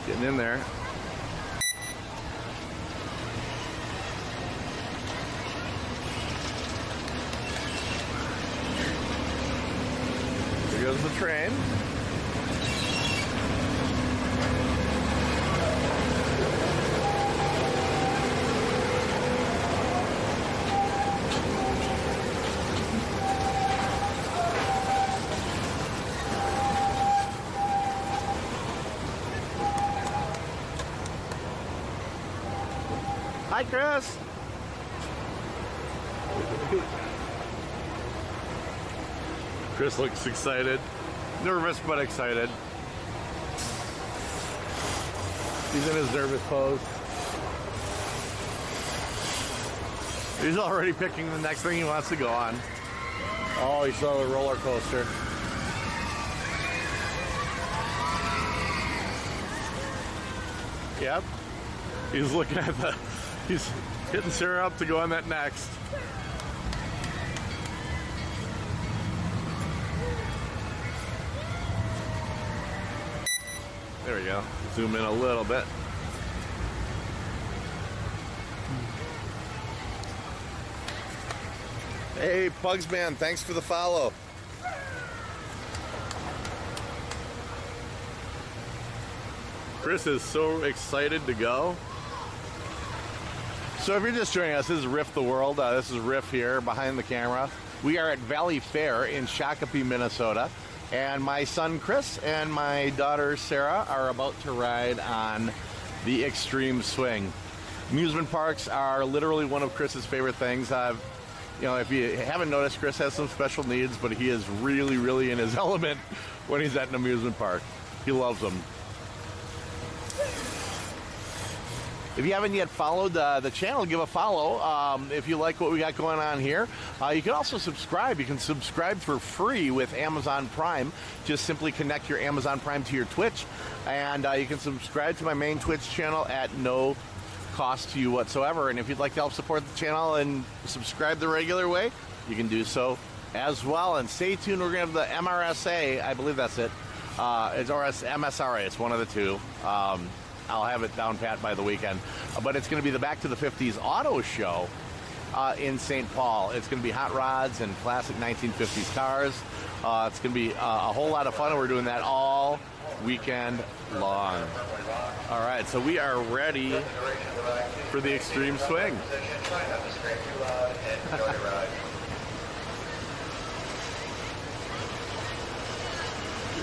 getting in there. Here goes the train. Hi, Chris. Chris looks excited. Nervous, but excited. He's in his nervous pose. He's already picking the next thing he wants to go on. Oh, he saw the roller coaster. Yep. He's looking at the... He's hitting Sarah up to go on that next. There we go. Zoom in a little bit. Hey, Pugsman, thanks for the follow. Chris is so excited to go. So if you're just joining us, this is RiffTheWorld. This is Riff here behind the camera. We are at Valley Fair in Shakopee, Minnesota. And my son Chris and my daughter Sarah are about to ride on the Extreme Swing. Amusement parks are literally one of Chris's favorite things. You know, if you haven't noticed, Chris has some special needs, but he is really, really in his element when he's at an amusement park. He loves them. If you haven't yet followed the channel, give a follow. If you like what we got going on here, you can also subscribe. You can subscribe for free with Amazon Prime. Just simply connect your Amazon Prime to your Twitch, and you can subscribe to my main Twitch channel at no cost to you whatsoever. And if you'd like to help support the channel and subscribe the regular way, you can do so as well. And stay tuned. We're going to have the MRSA. I believe that's it. It's or MSRA. It's one of the two. I'll have it down pat by the weekend. But it's going to be the Back to the 50s auto show in St. Paul. It's going to be hot rods and classic 1950s cars. It's going to be a whole lot of fun, and we're doing that all weekend long. All right, so we are ready for the Extreme Swing.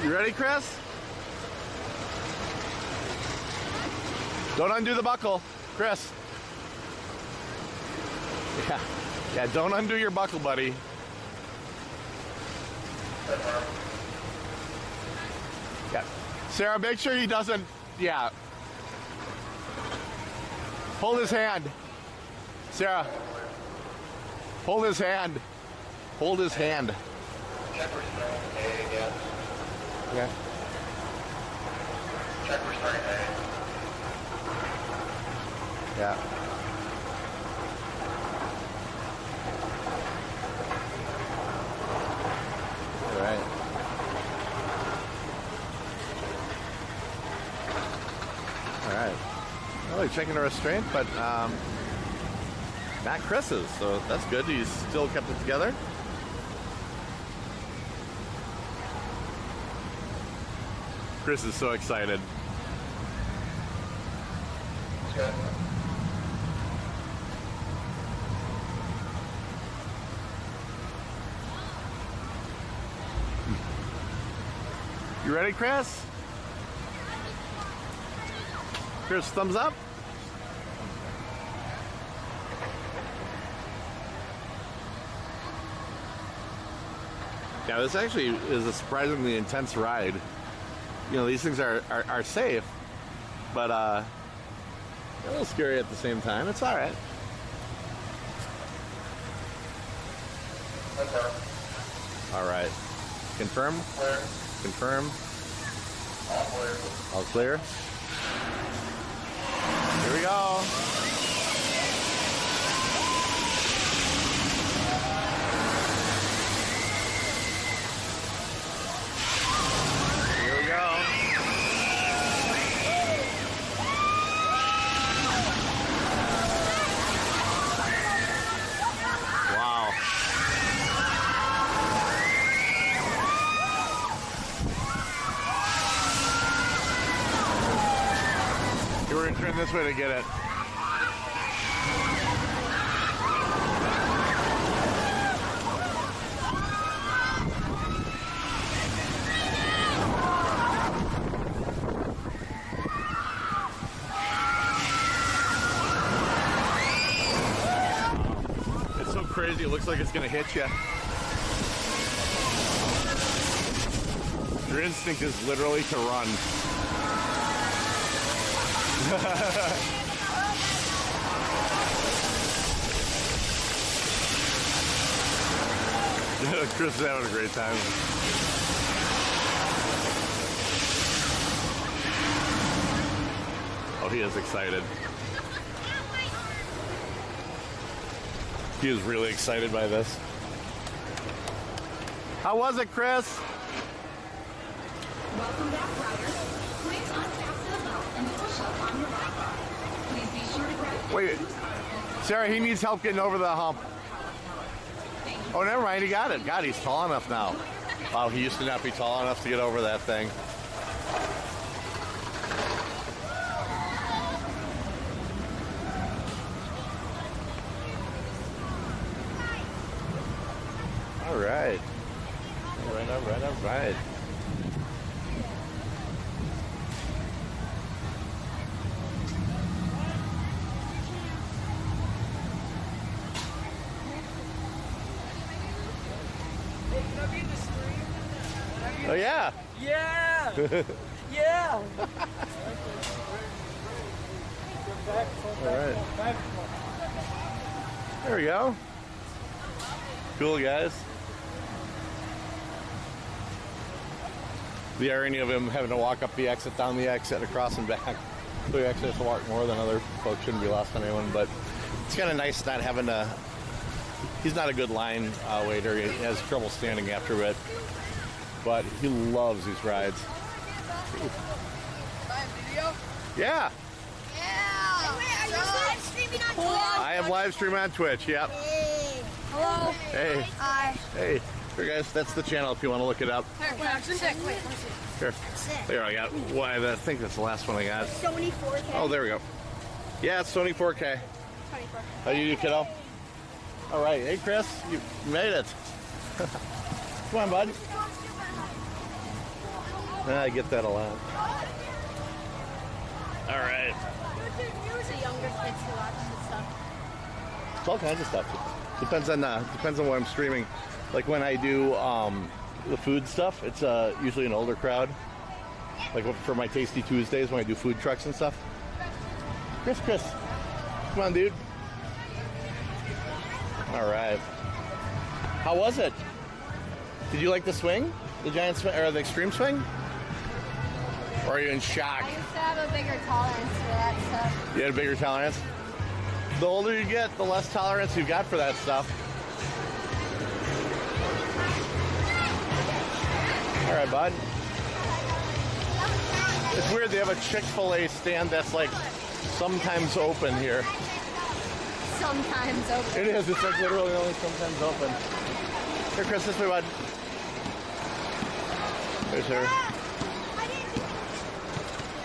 You ready, Chris? Don't undo the buckle, Chris. Yeah, don't undo your buckle, buddy. Yeah. Sarah, make sure he doesn't, yeah. Hold his hand. Sarah, hold his hand. Hold his hand. Check restraint A again. Yeah. Check restraint A. Yeah. All right. All right. Well, they're checking the restraint, but not Chris's, so that's good. He's still kept it together. Chris is so excited. Good. You ready, Chris? Chris, thumbs up. Yeah, this actually is a surprisingly intense ride. You know, these things are safe, but A little scary at the same time. It's all right. All right. Confirm. Clear. Confirm. All clear. All clear. Here we go. Here we go. Wow. We're going to turn this way to get it. It's so crazy, it looks like it's going to hit you. Your instinct is literally to run. Chris is having a great time. Oh, he is excited. He is really excited by this. How was it, Chris? Welcome back, riders. Please unfasten the belt and push up on your back. Please be sure to grab. Wait, Sarah, he needs help getting over the hump. Oh, never mind, he got it. God, he's tall enough now. Wow, he used to not be tall enough to get over that thing. All right. All right, all right, all right. Oh, yeah. Yeah! Yeah! All right. There we go. Cool, guys. The irony of him having to walk up the exit, down the exit, across and back. So he actually has to walk more than other folks. Shouldn't be lost on anyone, but it's kind of nice not having to. He's not a good line waiter. He has trouble standing after it, but he loves these rides. Yeah. Yeah. Wait, are you live streaming on Twitch? I am live streaming on Twitch. Yep. Hey. Hello. Hey. Hi. Hey. Here, guys. That's the channel if you want to look it up. Wait, Here. There, I got. Why? I think that's the last one I got. Sony 4K. Oh, there we go. Yeah, it's Sony 4K. 24K. How you do, kiddo? All right. Hey, Chris, you made it. Come on, bud. I get that a lot. All right. The younger kids who watch this stuff. It's all kinds of stuff. Depends on what I'm streaming. Like when I do the food stuff, it's usually an older crowd. Like for my Tasty Tuesdays when I do food trucks and stuff. Chris, come on, dude. All right. How was it? Did you like the swing, the giant swing, or the extreme swing? Or are you in shock? I used to have a bigger tolerance for that stuff. You had a bigger tolerance? The older you get, the less tolerance you've got for that stuff. All right, bud. It's weird they have a Chick-fil-A stand that's like sometimes open here. Sometimes open. It is. It's like literally only sometimes open. Here, Chris, this way, bud. There's her.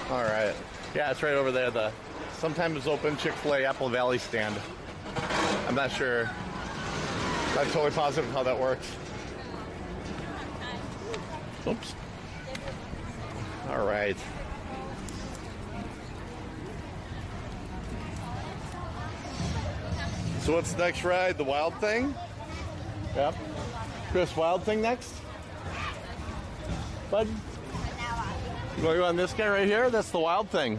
All right. Yeah, it's right over there. The sometimes open Chick-fil-A Apple Valley stand. I'm not sure. I'm totally positive how that works. Oops. All right. So what's the next ride? The Wild Thing? Yep. Chris, Wild Thing next? Bud? You want to go on this guy right here? That's the Wild Thing.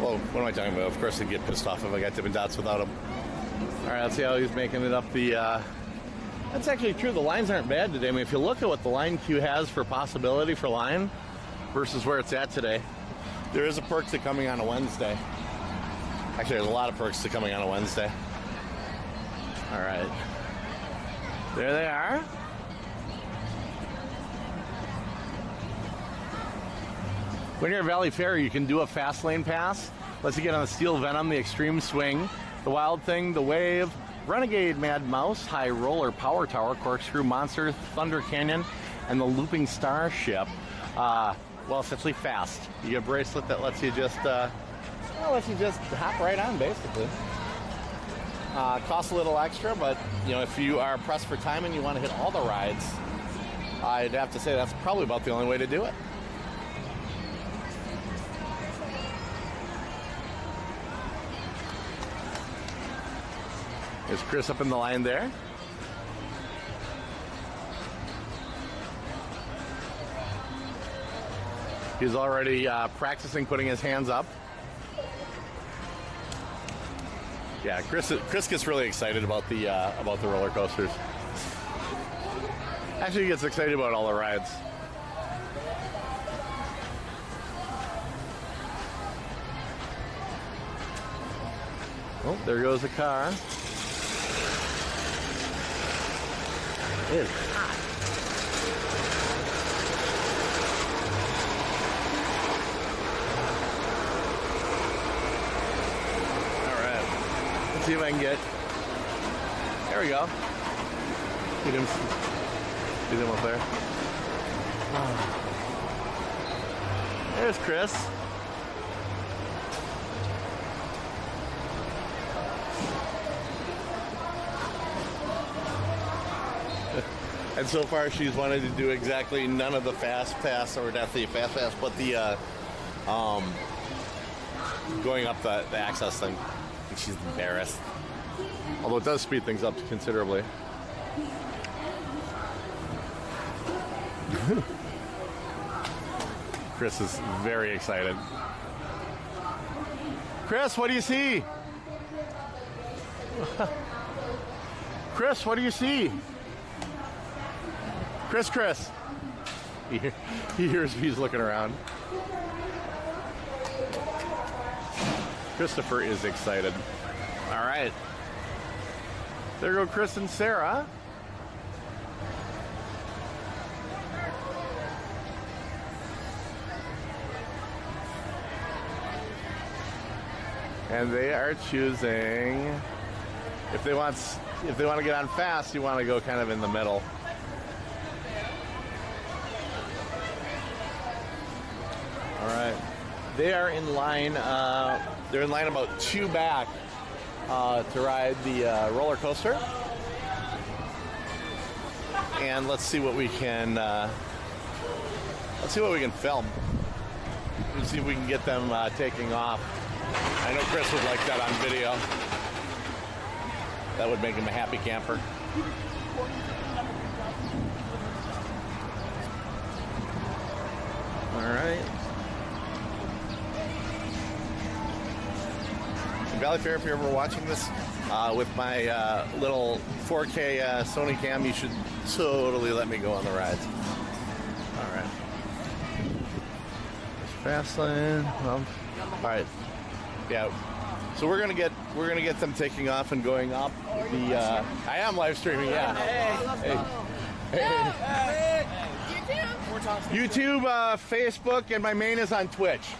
Well, what am I talking about? Of course, they'd get pissed off if I got Dippin' Dots without him. All right, let's see how he's making it up the... That's actually true. The lines aren't bad today. I mean, if you look at what the line queue has for possibility for line versus where it's at today, there is a perk to coming on a Wednesday. Actually, there's a lot of perks to coming on a Wednesday. All right. There they are. When you're at Valley Fair, you can do a fast lane pass. Lets you get on the Steel Venom, the Extreme Swing, the Wild Thing, the Wave, Renegade Mad Mouse, High Roller, Power Tower, Corkscrew Monster, Thunder Canyon, and the Looping Starship. Well, essentially fast. You get a bracelet that lets you just hop right on, basically. Costs a little extra, but you know, if you are pressed for time and you want to hit all the rides, I'd have to say that's probably about the only way to do it. Is Chris up in the line there? He's already practicing putting his hands up. Yeah, Chris gets really excited about the roller coasters. Actually, he gets excited about all the rides. Oh, there goes a car. It is hot. All right. Let's see if I can get... There we go. Get him up there. Oh. There's Chris. And so far, she's wanted to do exactly none of the fast pass, or not the fast pass, but the going up the access thing. I think she's embarrassed. Although it does speed things up considerably. Chris is very excited. Chris, what do you see? Chris, what do you see? Chris. He hears he's looking around. Christopher is excited. All right. There go Chris and Sarah. And they are choosing, if they want to get on fast, you want to go kind of in the middle. All right, they are in line. They're in line about 2 back to ride the roller coaster. And let's see what we can. Let's see what we can film. Let's see if we can get them taking off. I know Chris would like that on video. That would make him a happy camper. All right. Valley Fair, if you're ever watching this with my little 4K Sony cam, you should totally let me go on the rides. All right. Fast lane. Well, all right. Yeah. So we're gonna get them taking off and going up the. I am live streaming. Yeah. Hey. YouTube, Facebook, and my main is on Twitch.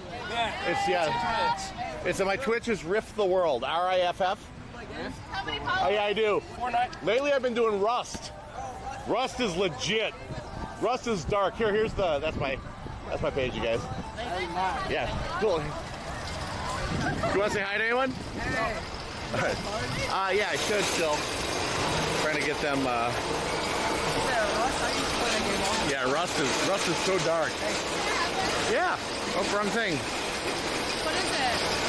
It's my Twitch is RiffTheWorld, RIFF. How many followers? Oh yeah, I do. Fortnite. Lately, I've been doing Rust. Rust is legit. Rust is dark. Here's that's my page, you guys. Yeah, cool. You want to say hi to anyone? Hey. All right. Yeah, I should still. Trying to get them. Yeah, Rust is so dark. Yeah. Oh, wrong thing. What is it?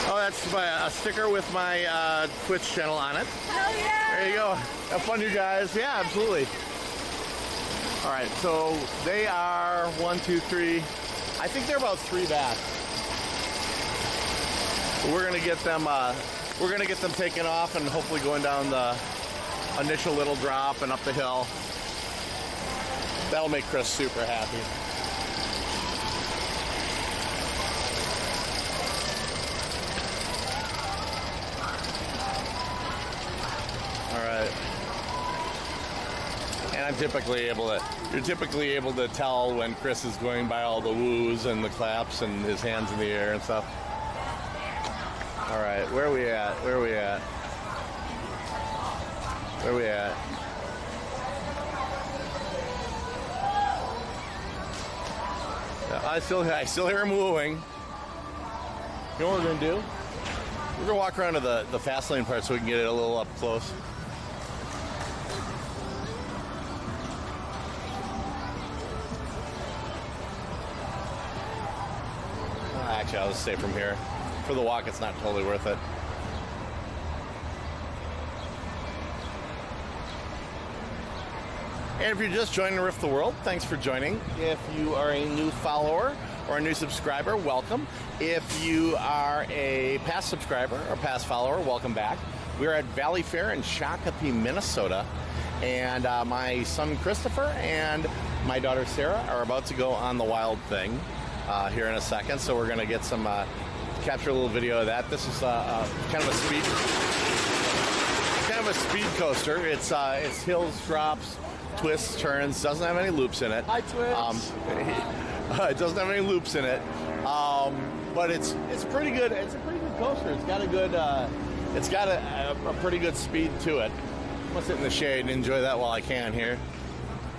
Oh, that's a sticker with my Twitch channel on it. Hell yeah! There you go. Have fun, you guys. Yeah, absolutely. All right, so they are 1, 2, 3. I think they're about 3 back. We're gonna get them. We're gonna get them taken off and hopefully going down the initial little drop and up the hill. That'll make Chris super happy. All right. And I'm typically able to, you're typically able to tell when Chris is going by all the woos and the claps and his hands in the air and stuff. All right, where are we at? Where are we at? Where are we at? I still hear him wooing. You know what we're gonna do? We're gonna walk around to the fast lane part so we can get it a little up close. Actually, I'll just stay from here. For the walk, it's not totally worth it. And if you're just joining RiffTheWorld, thanks for joining. If you are a new follower or a new subscriber, welcome. If you are a past subscriber or past follower, welcome back. We're at Valley Fair in Shakopee, Minnesota. And my son Christopher and my daughter Sarah are about to go on the wild thing here in a second. So we're going to get some, capture a little video of that. This is kind of a speed coaster. It's hills, drops, twists, turns. Doesn't have any loops in it. Hi, Twitch. It doesn't have any loops in it, but it's pretty good. It's a pretty good coaster. It's got a good, it's got a pretty good speed to it. I'm gonna sit in the shade and enjoy that while I can here,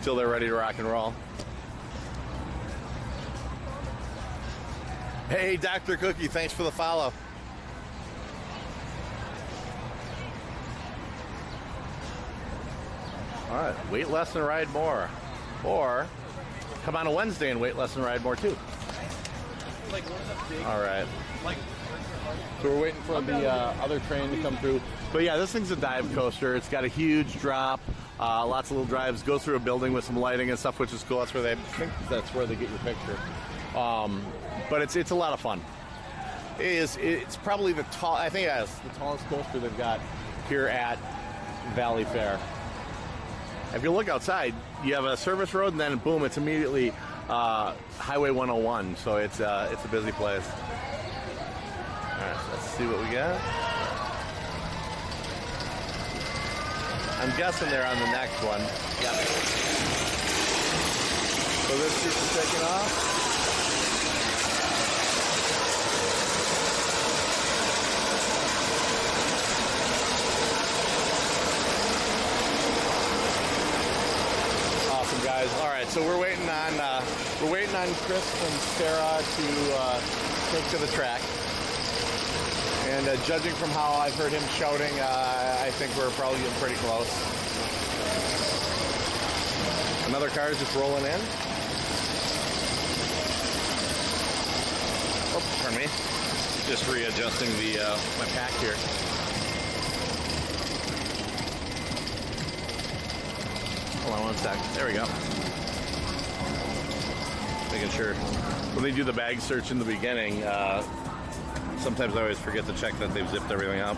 till they're ready to rock and roll. Hey, Dr. Cookie, thanks for the follow. All right, wait less and ride more. Or come on a Wednesday and wait less and ride more too. All right. So we're waiting for the other train to come through. But yeah, this thing's a dive coaster. It's got a huge drop, lots of little drives, go through a building with some lighting and stuff, which is cool. That's where I think that's where they get your picture. But it's a lot of fun. It's probably the I think it's the tallest coaster they've got here at Valley Fair. If you look outside, you have a service road, and then boom, it's immediately Highway 101. So it's a busy place. All right, let's see what we got. I'm guessing they're on the next one. Yep. So this is taking off. Guys, all right. So we're waiting on Chris and Sarah to take to the track. And judging from how I've heard him shouting, I think we're probably getting pretty close. Another car is just rolling in. Oh, pardon me. Just readjusting my pack here. Hold on one sec. There we go. Making sure. When they do the bag search in the beginning, sometimes I always forget to check that they've zipped everything up.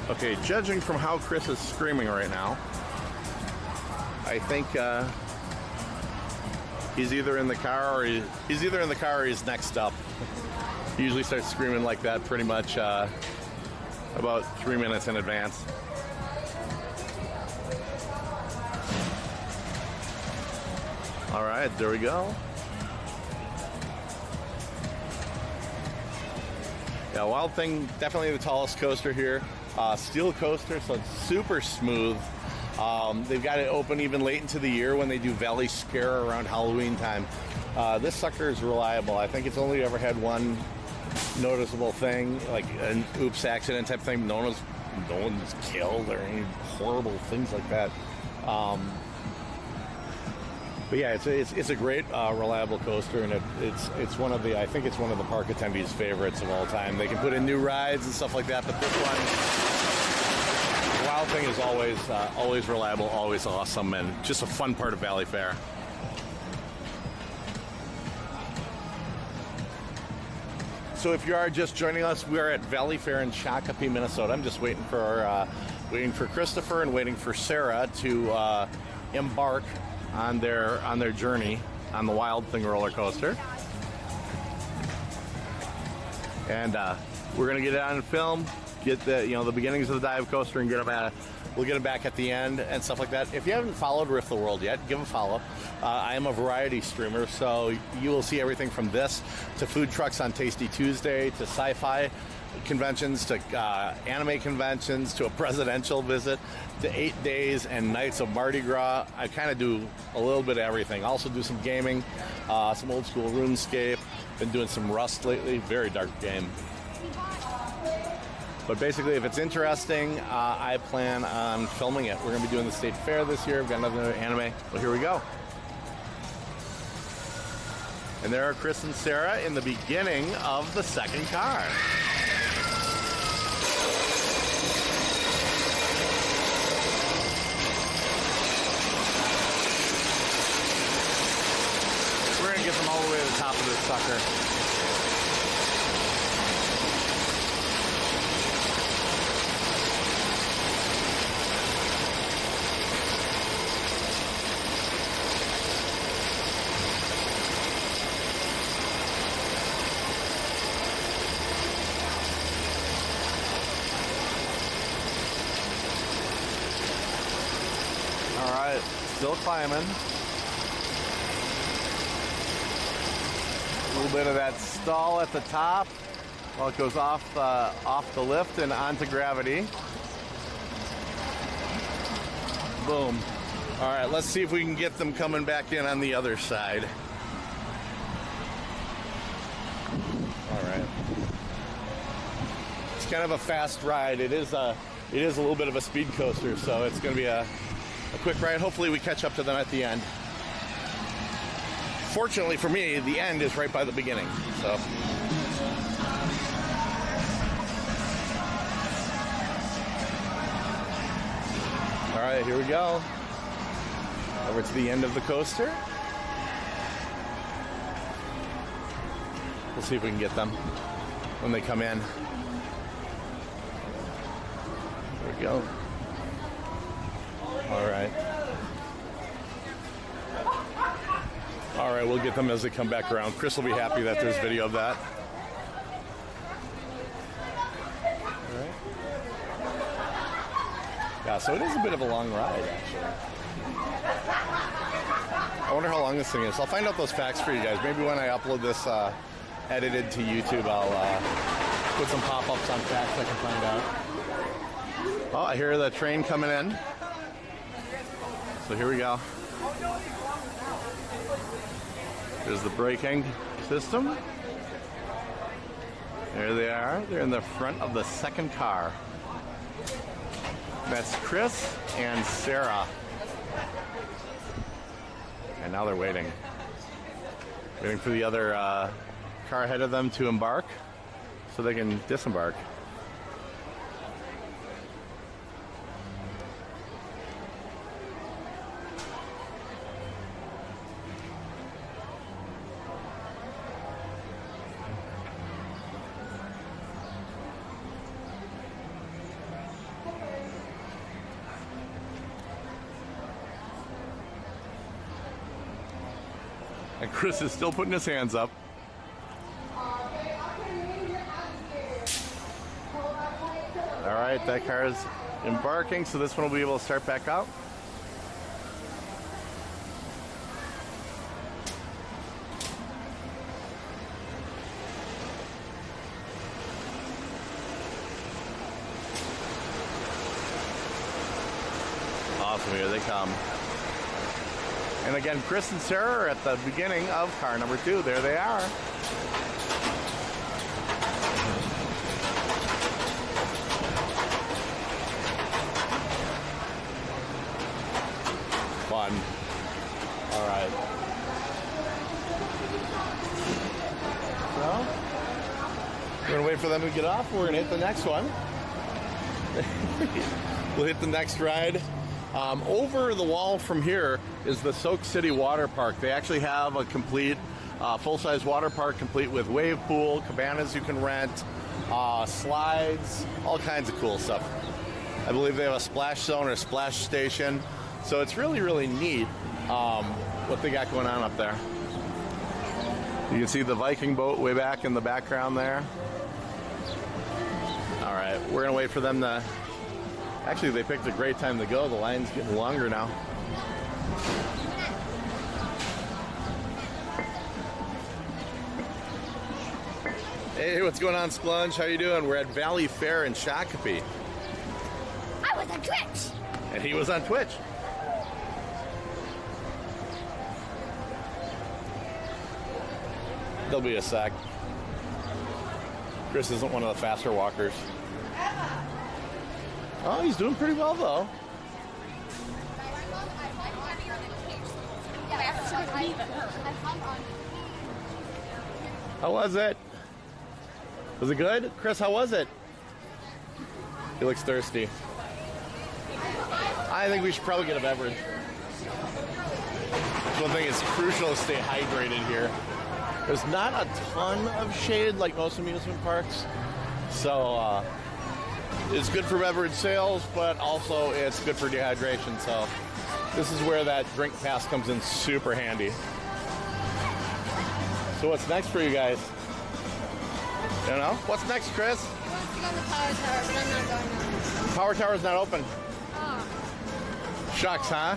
Okay, judging from how Chris is screaming right now, I think he's either in the car or he's next up. He usually starts screaming like that pretty much about 3 minutes in advance. All right, there we go. Yeah, Wild Thing, definitely the tallest coaster here. Steel coaster, so it's super smooth. They've got it open even late into the year when they do Valley Scare around Halloween time. This sucker is reliable. I think it's only ever had one noticeable thing, like an oops accident type thing. No one's killed or any horrible things like that. But yeah, it's a great reliable coaster, and it's one of the, I think it's one of the park attendees' favorites of all time. They can put in new rides and stuff like that, but this one, Wild Thing is always reliable, always awesome, and just a fun part of Valley Fair. So if you are just joining us, we are at Valley Fair in Shakopee, Minnesota. I'm just waiting for Christopher and waiting for Sarah to embark on their journey on the Wild Thing roller coaster. And we're gonna get it on film, get the beginnings of the dive coaster, and we'll get them back at the end and stuff like that. If you haven't followed RiffTheWorld yet, give a follow. I am a variety streamer, so you will see everything from this to food trucks on Tasty Tuesday to sci-fi conventions to anime conventions to a presidential visit to 8 days and nights of Mardi Gras. I kind of do a little bit of everything. Also do some gaming, some old school RuneScape. Been doing some Rust lately. Very dark game. But basically, if it's interesting, I plan on filming it. We're going to be doing the State Fair this year. We've got another anime. Well, here we go. And there are Chris and Sarah in the beginning of the second car. We're going to get them all the way to the top of this sucker. Still climbing. A little bit of that stall at the top while it goes off the lift and onto gravity. Boom. All right, let's see if we can get them coming back in on the other side. All right. It's kind of a fast ride. It is a little bit of a speed coaster, so it's going to be a quick ride. Hopefully we catch up to them at the end. Fortunately for me, the end is right by the beginning. So all right, here we go. Over to the end of the coaster. We'll see if we can get them when they come in. There we go. All right. All right, we'll get them as they come back around. Chris will be happy that there's video of that. All right. Yeah, so it is a bit of a long ride, actually. I wonder how long this thing is. I'll find out those facts for you guys. Maybe when I upload this edited to YouTube, I'll put some pop-ups on facts I can find out. Oh, I hear the train coming in. So here we go. There's the braking system. There they are. They're in the front of the second car. That's Chris and Sarah. And now they're waiting. Waiting for the other car ahead of them to embark so they can disembark. And Chris is still putting his hands up. All right, that car is embarking, so this one will be able to start back up. Awesome, here they come. And again, Chris and Sarah are at the beginning of car number 2. There they are. Fun. All right. So, we're going to wait for them to get off. We're going to hit the next one. We'll hit the next ride. Over the wall from here is the Soak City Water Park. They actually have a complete Full-size water park complete with wave pool, cabanas you can rent, slides, all kinds of cool stuff. I believe they have a splash zone or splash station. So it's really, really neat what they got going on up there. You can see the Viking boat way back in the background there. All right, we're gonna wait for them to... Actually, they picked a great time to go. The line's getting longer now. Hey, what's going on, Splunge? How you doing? We're at Valley Fair in Shakopee. I was on Twitch. And he was on Twitch. There'll be a sec. Chris isn't one of the faster walkers. Oh, he's doing pretty well, though. How was it? Was it good? Chris, how was it? He looks thirsty. I think we should probably get a beverage. One thing, it's crucial to stay hydrated here. There's not a ton of shade like most amusement parks. So it's good for beverage sales, but also it's good for dehydration. So this is where that drink pass comes in super handy. So what's next for you guys? You know? What's next, Chris? I want to go to the Power Tower, but I'm not going now. Power Tower's not open. Oh. Shucks, huh?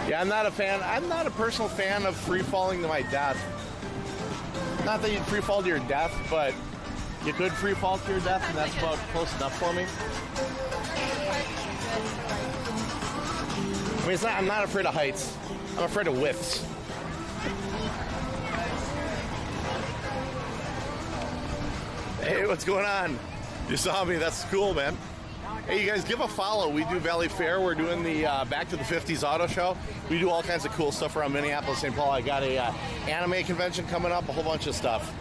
Yeah, I'm not a fan. I'm not a personal fan of free falling to my death. Not that you'd free fall to your death, but you could free fall to your death, and that's about close enough for me. I mean, it's not, I'm not afraid of heights. I'm afraid of widths. Hey, what's going on? You saw me. That's cool, man. Hey, you guys, give a follow. We do Valley Fair. We're doing the Back to the 50s auto show. We do all kinds of cool stuff around Minneapolis, St. Paul. I got a anime convention coming up, a whole bunch of stuff.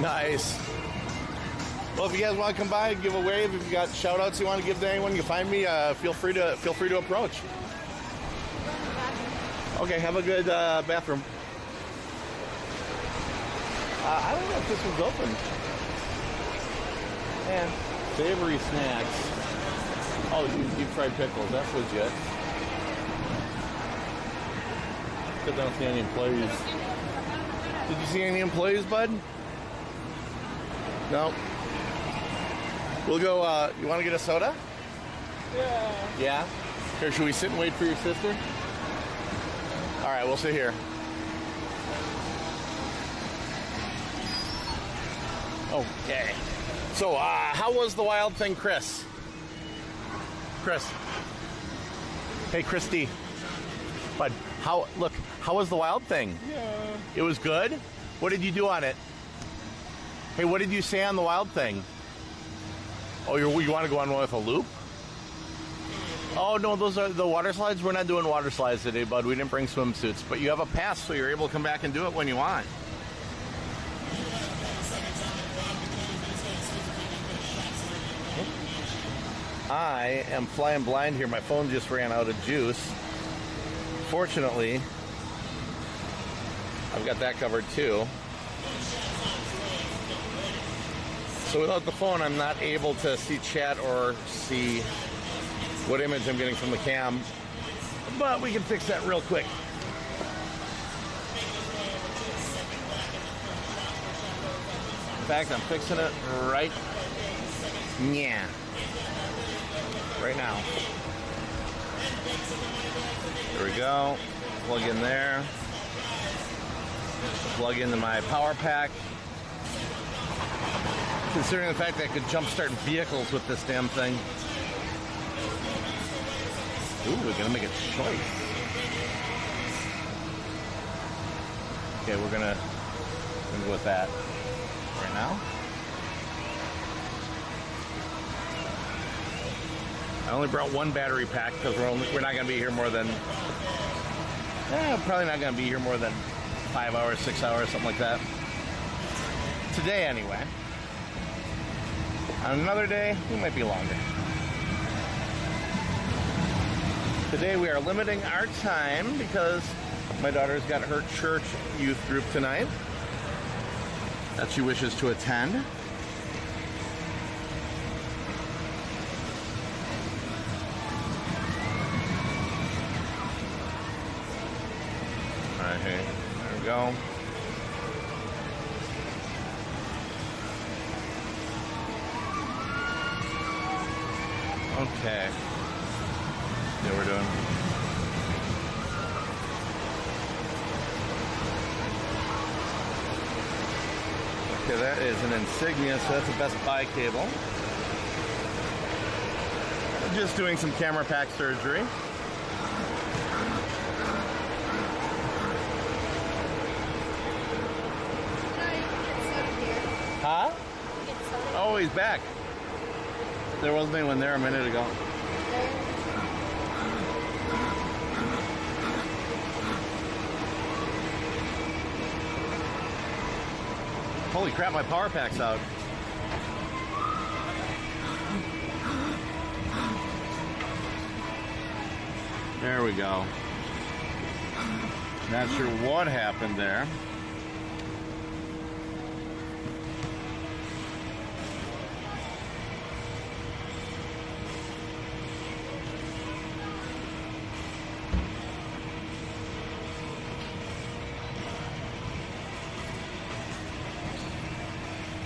Nice. Well, if you guys want to come by, give a wave. If you got shout outs you want to give to anyone, you can find me. Feel free to approach. Okay, have a good bathroom. I don't know if this one's open. Yeah. Savory snacks. Oh, deep fried pickles. That's legit. Because I don't see any employees. Did you see any employees, bud? No. We'll go, you want to get a soda? Yeah. Yeah? Here, should we sit and wait for your sister? All right, we'll sit here. Okay. So, how was the wild thing, Chris? Chris. Hey, Christy. Bud, how was the wild thing? Yeah. It was good? What did you do on it? Hey, what did you say on the wild thing? Oh, you want to go on one with a loop? Oh, no, those are the water slides. We're not doing water slides today, bud. We didn't bring swimsuits. But you have a pass, so you're able to come back and do it when you want. I am flying blind here. My phone just ran out of juice. Fortunately, I've got that covered too. So without the phone, I'm not able to see chat or see what image I'm getting from the cam. But we can fix that real quick. In fact, I'm fixing it right now. There we go. Plug in there. Plug into my power pack. Considering the fact that I could jumpstart vehicles with this damn thing. Ooh, we're gonna make a choice. Okay, we're gonna go with that right now. I only brought one battery pack because we're not gonna be here more than probably not gonna be here more than 5 hours, 6 hours, something like that. Today, anyway. On another day, we might be longer. Today we are limiting our time because my daughter's got her church youth group tonight that she wishes to attend. All right, hey, there we go. Okay. Yeah, we're doing. Okay, that is an Insignia, so that's a Best Buy cable. Just doing some camera pack surgery. Huh? Oh, he's back. There wasn't anyone there a minute ago. Holy crap, my power pack's out. There we go. Not sure what happened there.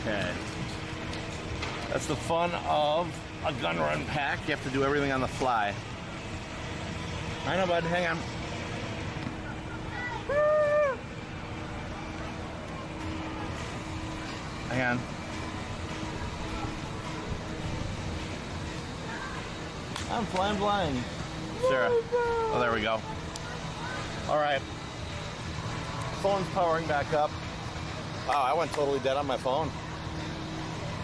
Okay. That's the fun of a gun run pack. You have to do everything on the fly. I know, bud. Hang on. Hang on. I'm flying blind. Sarah. Oh, there we go. All right. Phone's powering back up. Wow, I went totally dead on my phone.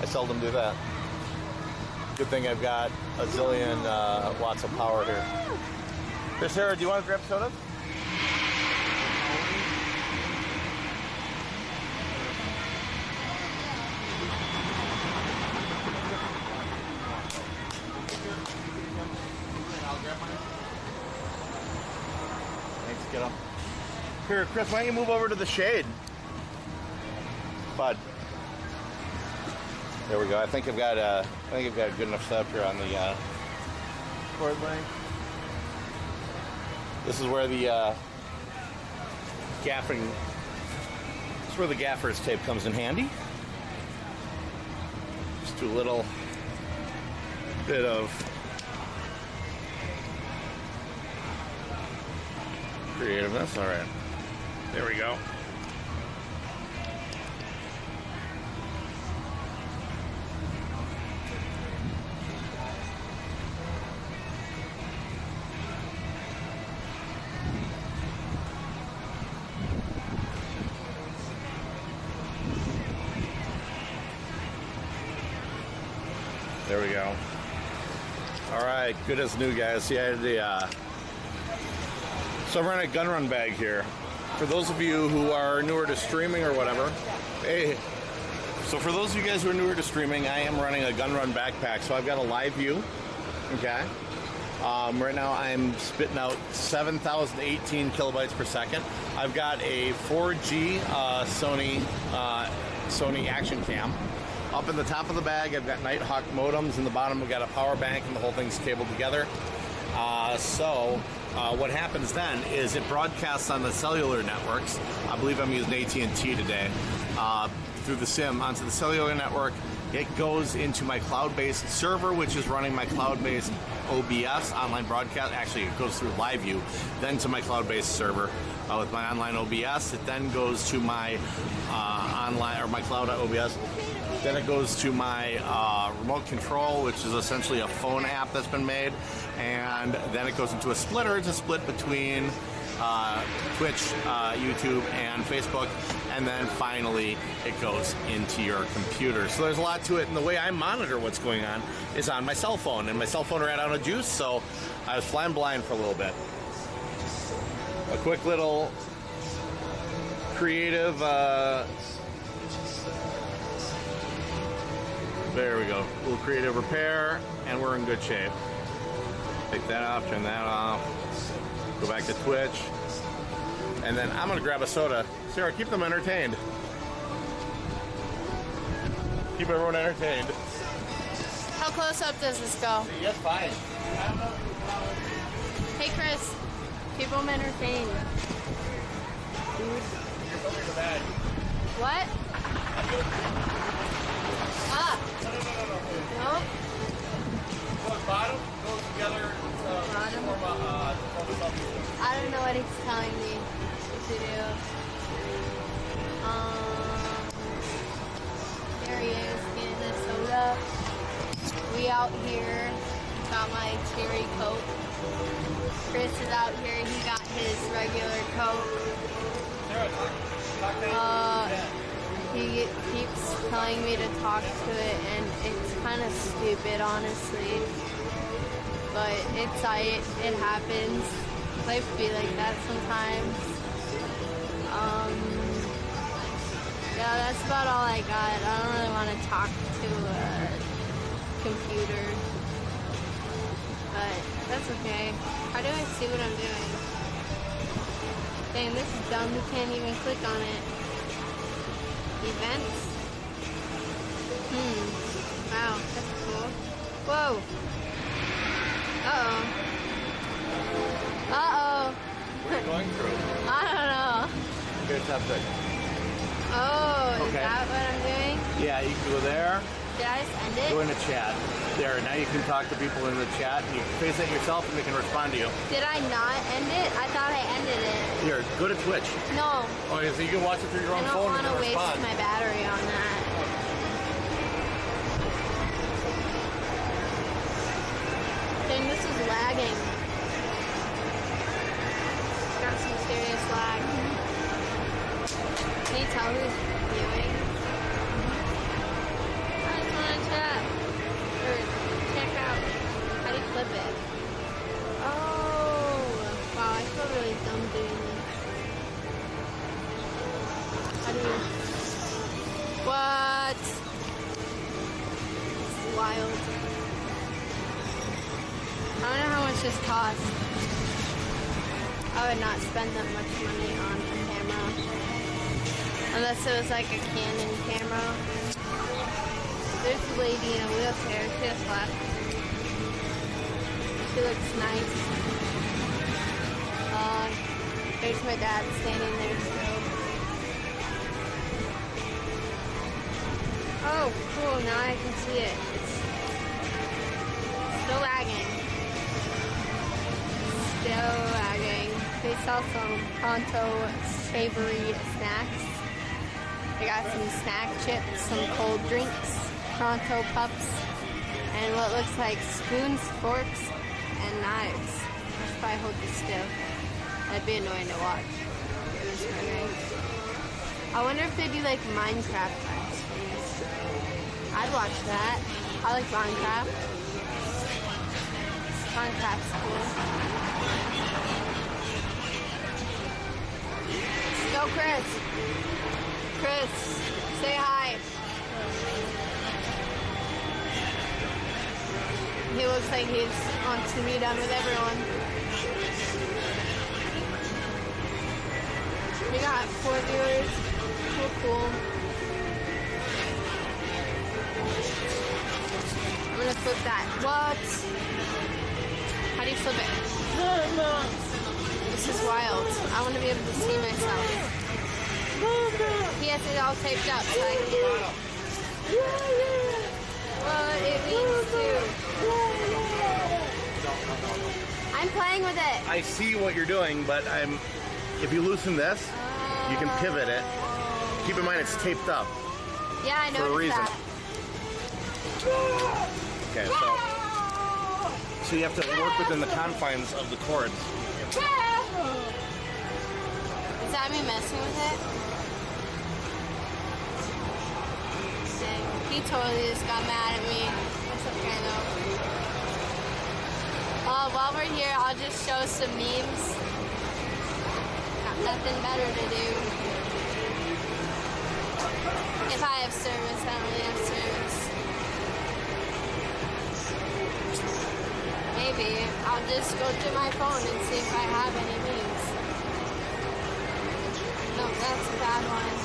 I seldom do that. Good thing I've got a zillion watts of power here. Here, Sarah, do you want to grab soda? Thanks, kiddo. Here, Chris, why don't you move over to the shade? Bud. There we go. I think I've got a good enough setup here on the cord length. This is where the gaffing. This is where the gaffer's tape comes in handy. Just do a little bit of creativeness. All right. There we go. There we go. All right, good as new, guys. See, I had the so I'm running a gun run bag here. For those of you who are newer to streaming or whatever, hey. So for those of you guys who are newer to streaming, I am running a gun run backpack. So I've got a live view. Okay. Right now I'm spitting out 7,018 kilobytes per second. I've got a 4G Sony Action Cam. Up in the top of the bag, I've got Nighthawk modems. In the bottom, we've got a power bank, and the whole thing's cabled together. What happens then is it broadcasts on the cellular networks. I believe I'm using AT&T today. Through the SIM onto the cellular network. It goes into my cloud-based server, which is running my cloud-based OBS online broadcast. Actually, it goes through LiveView, then to my cloud-based server with my online OBS. It then goes to my online or my cloud OBS. Then it goes to my remote control, which is essentially a phone app that's been made. And then it goes into a splitter. It's a split between Twitch, YouTube, and Facebook. And then finally, it goes into your computer. So there's a lot to it. And the way I monitor what's going on is on my cell phone. And my cell phone ran out of juice, so I was flying blind for a little bit. A quick little creative... there we go. A little creative repair, and we're in good shape. Take that off, turn that off. Go back to Twitch. And then I'm gonna grab a soda. Sarah, keep them entertained. Keep everyone entertained. How close up does this go? Yes, fine. Hey, Chris. Keep them entertained. What? Ah. No. Bottom goes together Bottom. I don't know what he's telling me to do. There he is, getting the soda. We out here got my cherry Coke. Chris is out here, he got his regular Coke. He keeps telling me to talk to it, and it's kind of stupid, honestly. But it's it happens. Life be like that sometimes. Yeah, that's about all I got. I don't really want to talk to a computer, but that's okay. How do I see what I'm doing? Dang, this is dumb. You can't even click on it. Events? Wow, that's cool. Whoa. Uh-oh. Uh-oh. What are you going through? I don't know. Okay, top six. Oh, is Okay. that what I'm doing? Yeah, you can go there. Did I just end it? Go into chat. There, now you can talk to people in the chat. You face it yourself and they can respond to you. Did I not end it? I thought I ended it. Here, go to Twitch. No. Oh, yeah, so you can watch it through your I own don't phone want and to waste respond. my battery on that. Dang, this is lagging. Got some serious lag. Can you tell who's viewing? I just want to chat. Or check out. How do you flip it? Oh. Wow, I feel really dumb doing this. How do you... What? This is wild. I don't know how much this costs. I would not spend that much money on a camera. Unless it was like a Canon camera. There's a lady in a wheelchair. She just left. She looks nice. There's my dad standing there still. Oh, cool. Now I can see it. It's still lagging. Still lagging. They sell some pronto savory snacks. They got some snack chips, some cold drinks, pronto pups, and what looks like spoons, forks, and knives. I should probably hold this still. That'd be annoying to watch. It was ringing. I wonder if they do like Minecraft live streams. I'd watch that. I like Minecraft. Minecraft's cool. Go, Chris. Chris, say hi. He looks like he's wants to be done with everyone. We got 4 viewers. Cool. I'm gonna flip that. What? How do you flip it? This is wild. I want to be able to see myself. He has it all taped up so I can... What it means to... I'm playing with it. I see what you're doing, but if you loosen this, you can pivot it. Keep in mind it's taped up. Yeah, I know for a reason. that. Okay, so you have to work within the confines of the cords. Is that me messing with it? Dang, he totally just got mad at me. That's okay though. While we're here, I'll just show some memes. Got nothing better to do. If I have service, I don't really have service. maybe. I'll just go through my phone and see if I have any memes. No, that's a bad one.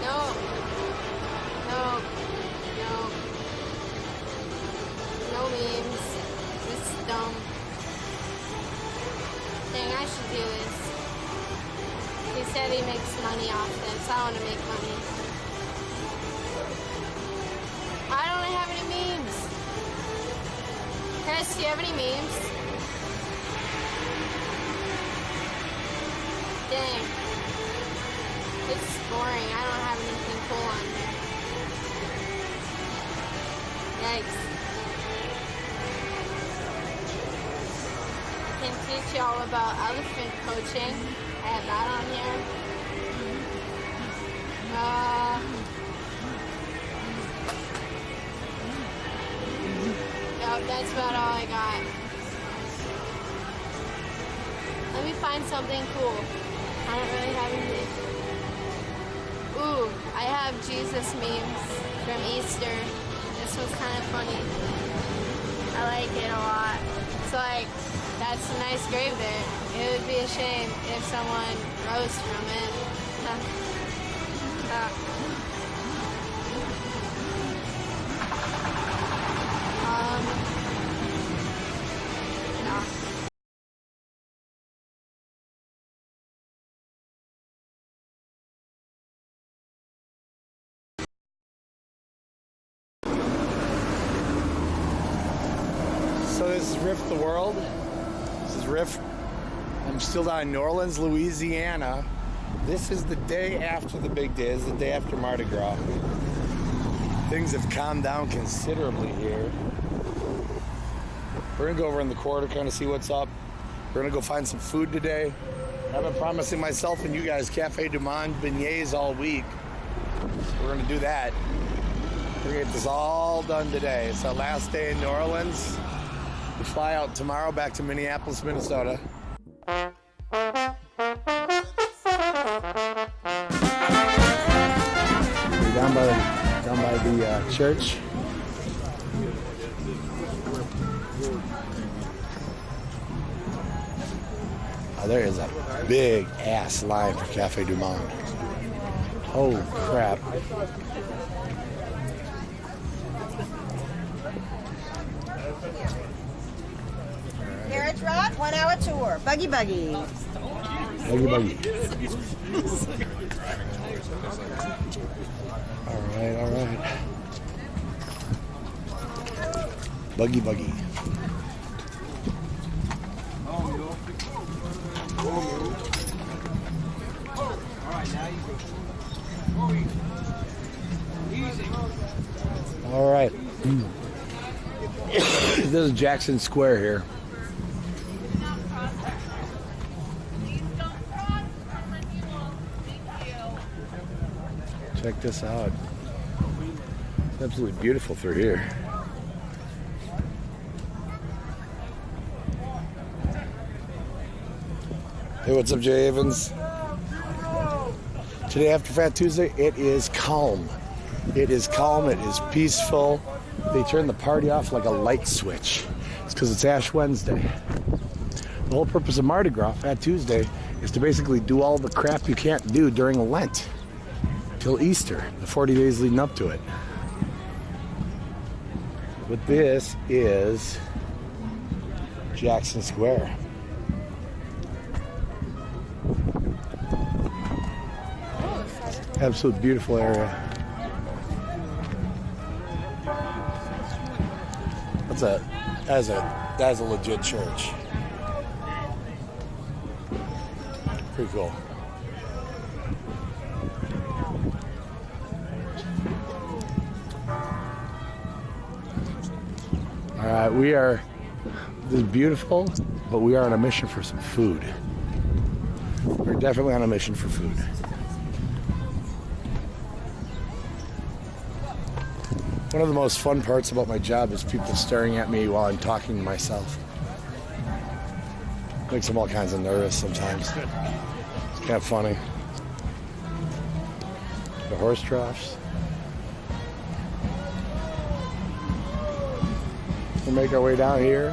No. No. No. No memes. This is dumb. Dang, I should do this. He said he makes money off this. I want to make money. I don't have any memes. Chris, do you have any memes? Dang. This is boring. I don't have anything cool on here. Yikes. I can teach you all about elephant coaching. I have that on here. Nope, that's about all I got. Let me find something cool. I don't really have anything. Ooh, I have Jesus memes from Easter. This was kind of funny. I like it a lot. It's like, that's a nice grave there. It would be a shame if someone rose from it. Yeah. So this is RiffTheWorld. This is Riff. I'm still down in New Orleans, Louisiana. This is the day after the big day. This is the day after Mardi Gras. Things have calmed down considerably here. We're gonna go over in the quarter, kind of see what's up. We're gonna go find some food today. I've been promising myself and you guys Cafe du Monde beignets all week. So we're gonna do that. We're gonna get this all done today. It's our last day in New Orleans. We fly out tomorrow back to Minneapolis, Minnesota. We're down by the church. Oh, there is a big ass line for Cafe du Monde. Holy crap. Carriage Rock, 1 hour tour. Buggy Buggy. Buggy Buggy. All right. Buggy Buggy. All right. This is Jackson Square here. Check this out. It's absolutely beautiful through here. Hey, what's up, Jay Evans? Today after Fat Tuesday, it is calm. It is calm, it is peaceful. They turn the party off like a light switch. It's because it's Ash Wednesday. The whole purpose of Mardi Gras, Fat Tuesday, is to basically do all the crap you can't do during Lent till Easter, the 40 days leading up to it. But this is Jackson Square. Absolute beautiful area. That's a legit church. Pretty cool. All right, this is beautiful, but we are on a mission for some food. We're definitely on a mission for food. One of the most fun parts about my job is people staring at me while I'm talking to myself. Makes them all kinds of nervous sometimes. It's kind of funny. The horse troughs. We'll make our way down here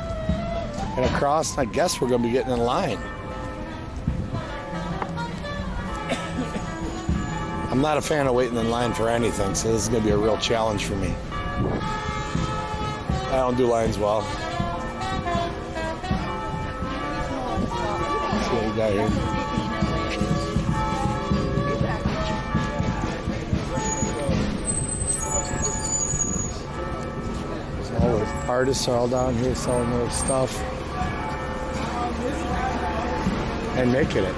and across. I guess we're going to be getting in line. I'm not a fan of waiting in line for anything, so this is going to be a real challenge for me. I don't do lines well. Let's see what we got here. So all the artists are all down here selling their stuff and making it.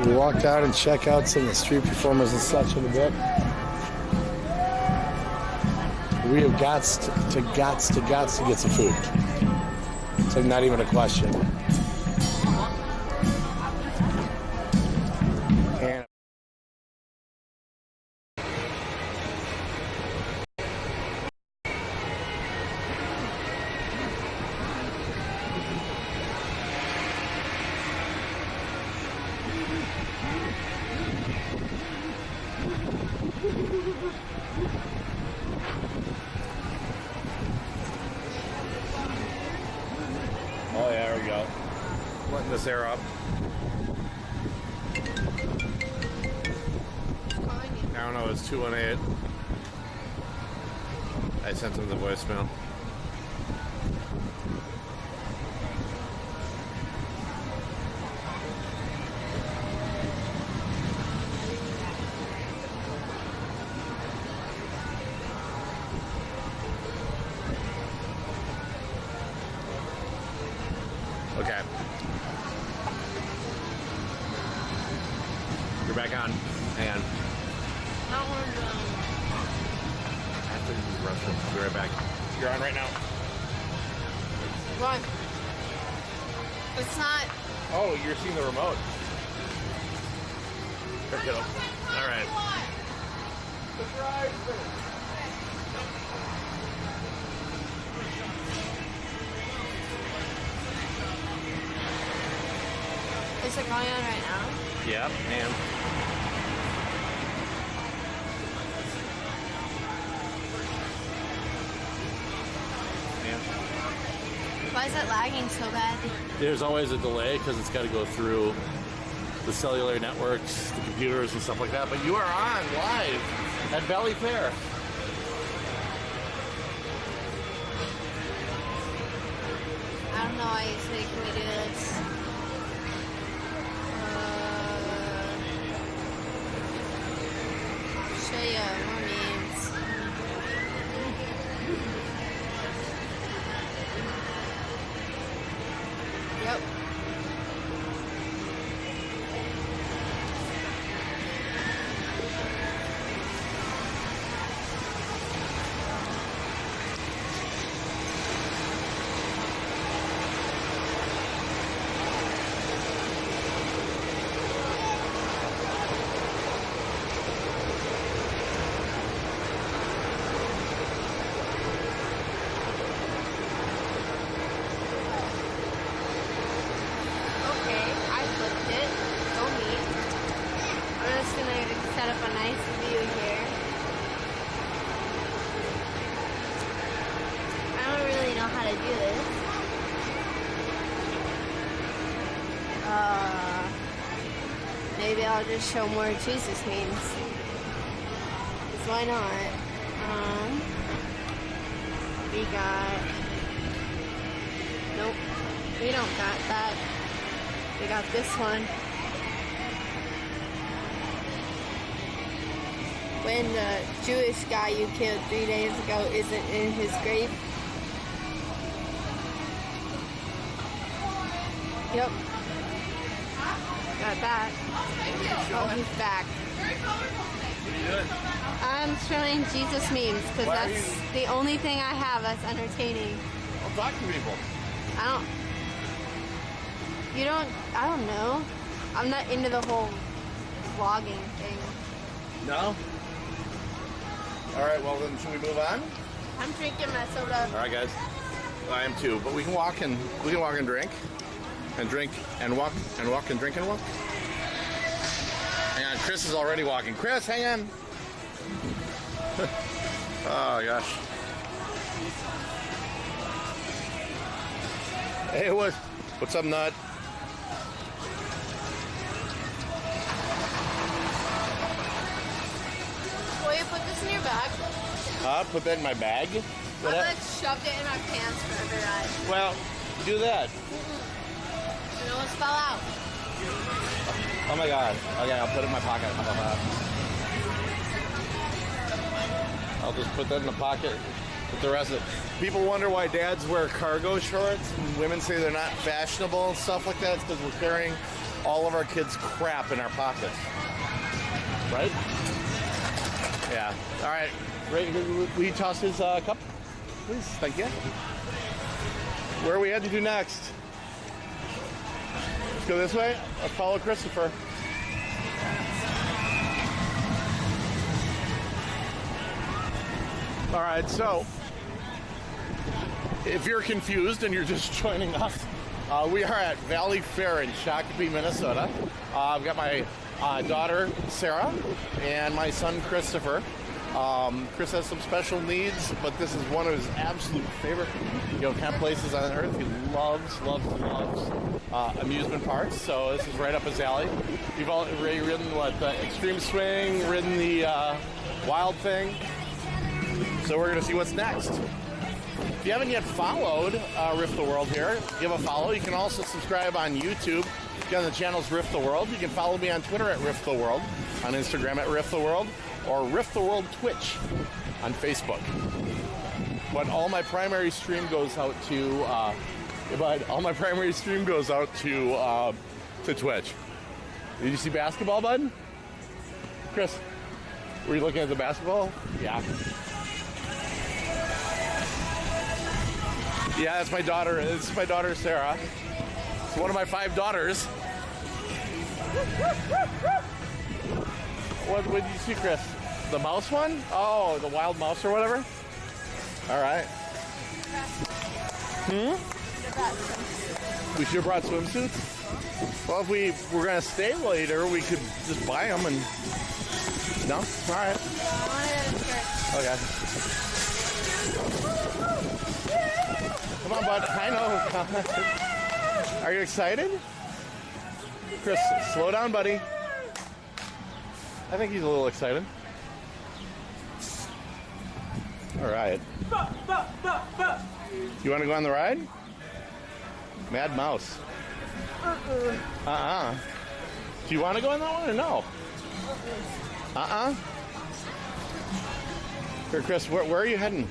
We walked out and check out some of the street performers and such in a bit. We have got to get some food. It's like not even a question. And Oh yeah, there we go. Letting this air up. I don't know, it's 218. I sent him the voicemail. Okay. You're back on. Hang on. I have to use the restroom. I'll be right back. You're on right now. What? It's not. Oh, you're seeing the remote. Pick it up. All right. Is it going on right now? Yep, and Why is it lagging so bad? There's always a delay because it's got to go through the cellular networks, the computers and stuff like that. But you are on live at Valley Fair. I don't know why you say, can we do this? I'll show you more memes. Yep. Set up a nice view here. I don't really know how to do this. Maybe I'll just show more Jesus memes. 'Cause why not? We got... Nope. We don't got that. We got this one. When the Jewish guy you killed 3 days ago isn't in his grave. Yep. Got that. Oh, he's back. I'm showing Jesus memes because that's the only thing I have that's entertaining. I'll talk to people. I don't know. I'm not into the whole vlogging thing. No? All right, well then, should we move on? I'm drinking my soda. All right, guys. I am too. But we can walk and drink, and walk and drink and walk. Hang on, Chris is already walking. Chris, hang on. Oh gosh. Hey, what's up, Nut? Will you put this in your bag? Put that in my bag? I like shoved it in my pants for every ride. Well, do that. You know, it's fell out. Oh my god. Okay, I'll put it in my pocket. How about that? I'll just put that in the pocket with the rest of it. People wonder why dads wear cargo shorts and women say they're not fashionable and stuff like that. It's because we're carrying all of our kids' crap in our pockets. Right? Yeah. All right. Will you toss his cup? Please. Thank you. Where are we heading to next? Let's go this way. Let's follow Christopher. All right, so if you're confused and you're just joining us, we are at Valley Fair in Shakopee, Minnesota. I've got my daughter, Sarah, and my son, Christopher. Chris has some special needs, but this is one of his absolute favorite, kind of places on earth. He loves amusement parks, so this is right up his alley. You've already ridden the Extreme Swing, ridden the Wild Thing, so we're going to see what's next. If you haven't yet followed RiffTheWorld here, give a follow. You can also subscribe on YouTube. Again, the channel's RiffTheWorld. You can follow me on Twitter at RiffTheWorld, on Instagram at RiffTheWorld, or RiffTheWorld Twitch on Facebook. But all my primary stream goes out to Twitch. Did you see basketball, bud? Chris, were you looking at the basketball? Yeah. Yeah, that's my daughter. It's my daughter, Sarah. It's one of my 5 daughters. What did you see, Chris? The mouse one? Oh, the wild mouse or whatever? All right. We should have brought swimsuits? Well, if we were going to stay later, we could just buy them and... No? All right. Okay. Come on, bud. I know. Are you excited? Chris, slow down, buddy. I think he's a little excited. All right. You want to go on the ride? Mad Mouse. Uh-uh. Do you want to go on that one or no? Uh-uh. Here, Chris, where are you heading?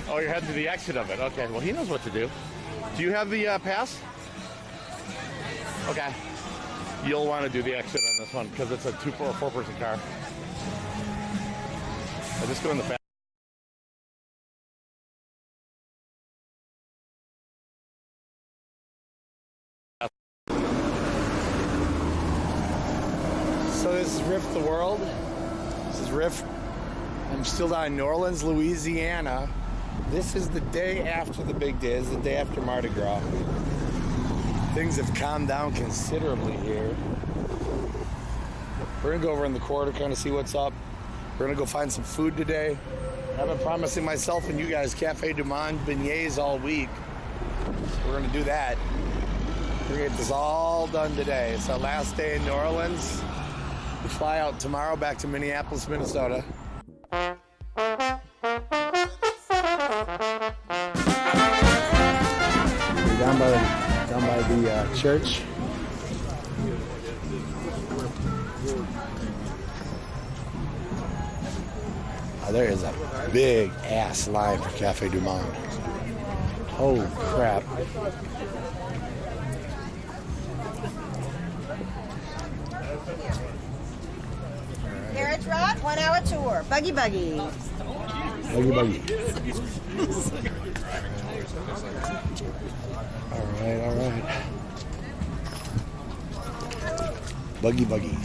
Oh, you're heading to the exit of it. Okay, well, he knows what to do. Do you have the pass? Okay. You'll want to do the exit on this one because it's a 2 or 4 person car. I just go in the fast. So this is RiffTheWorld. This is Riff. I'm still down in New Orleans, Louisiana. This is the day after the big day. It's the day after Mardi Gras. Things have calmed down considerably here. We're gonna go over in the quarter, kind of see what's up. We're gonna go find some food today. I've been promising myself and you guys Cafe Du Monde beignets all week. So we're gonna do that. We're gonna get this all done today. It's our last day in New Orleans. We fly out tomorrow back to Minneapolis, Minnesota. We're down by the church. There is a big ass line for Cafe Du Monde. Oh crap. Carriage Rock, 1 hour tour. Buggy Buggy. Buggy Buggy. All right. Buggy Buggy.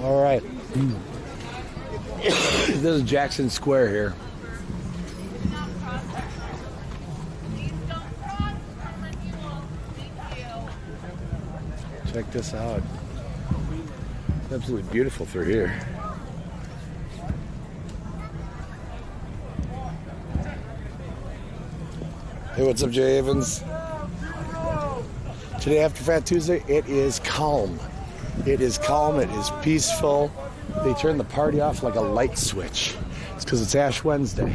All right. This is Jackson Square here. Check this out. It's absolutely beautiful through here. Hey, what's up, Jay Evans? Today after Fat Tuesday, it is calm. It is calm, it is peaceful. They turn the party off like a light switch. It's because it's Ash Wednesday.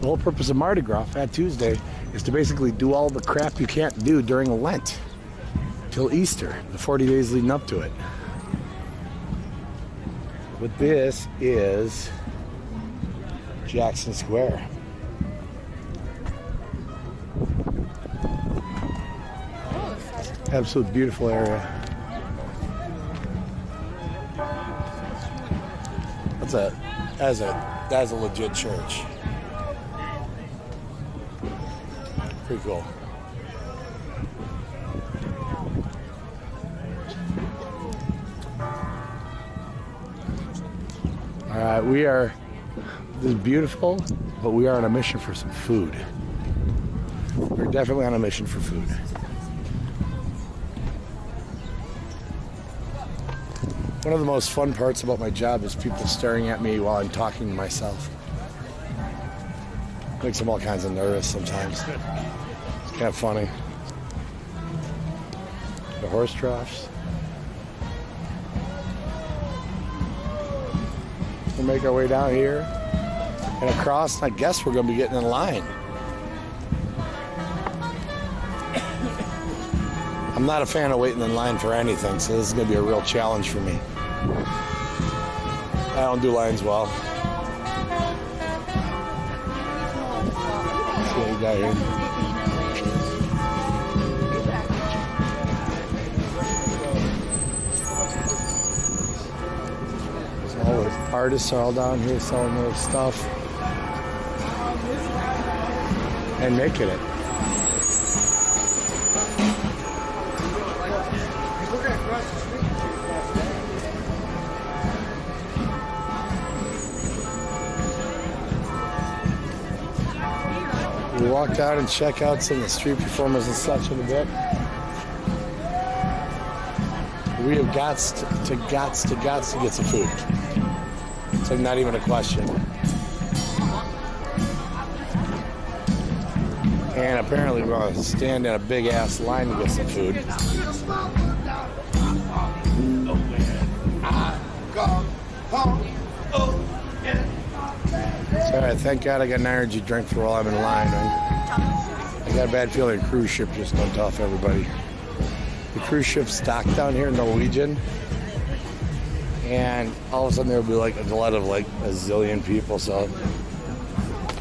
The whole purpose of Mardi Gras, Fat Tuesday, is to basically do all the crap you can't do during Lent till Easter, the 40 days leading up to it. But this is Jackson Square. Absolute beautiful area. That's a legit church. Pretty cool. All right, this is beautiful, but we are on a mission for some food. We're definitely on a mission for food. One of the most fun parts about my job is people staring at me while I'm talking to myself. Makes them all kinds of nervous sometimes. It's kind of funny. The horse troughs. We'll make our way down here and across, and I guess we're going to be getting in line. I'm not a fan of waiting in line for anything, so this is going to be a real challenge for me. I don't do lines well. Let's see what we got here. So all the artists are all down here selling their stuff and making it. We walked out and check out some of the street performers and such in a bit. We have got to get some food. It's like not even a question. And apparently we're going to stand in a big ass line to get some food. Alright, thank God I got an energy drink for while I'm in line. I got a bad feeling a cruise ship just dumped off everybody. The cruise ship's docked down here in Norwegian, and all of a sudden there will be like a glut of like a zillion people, so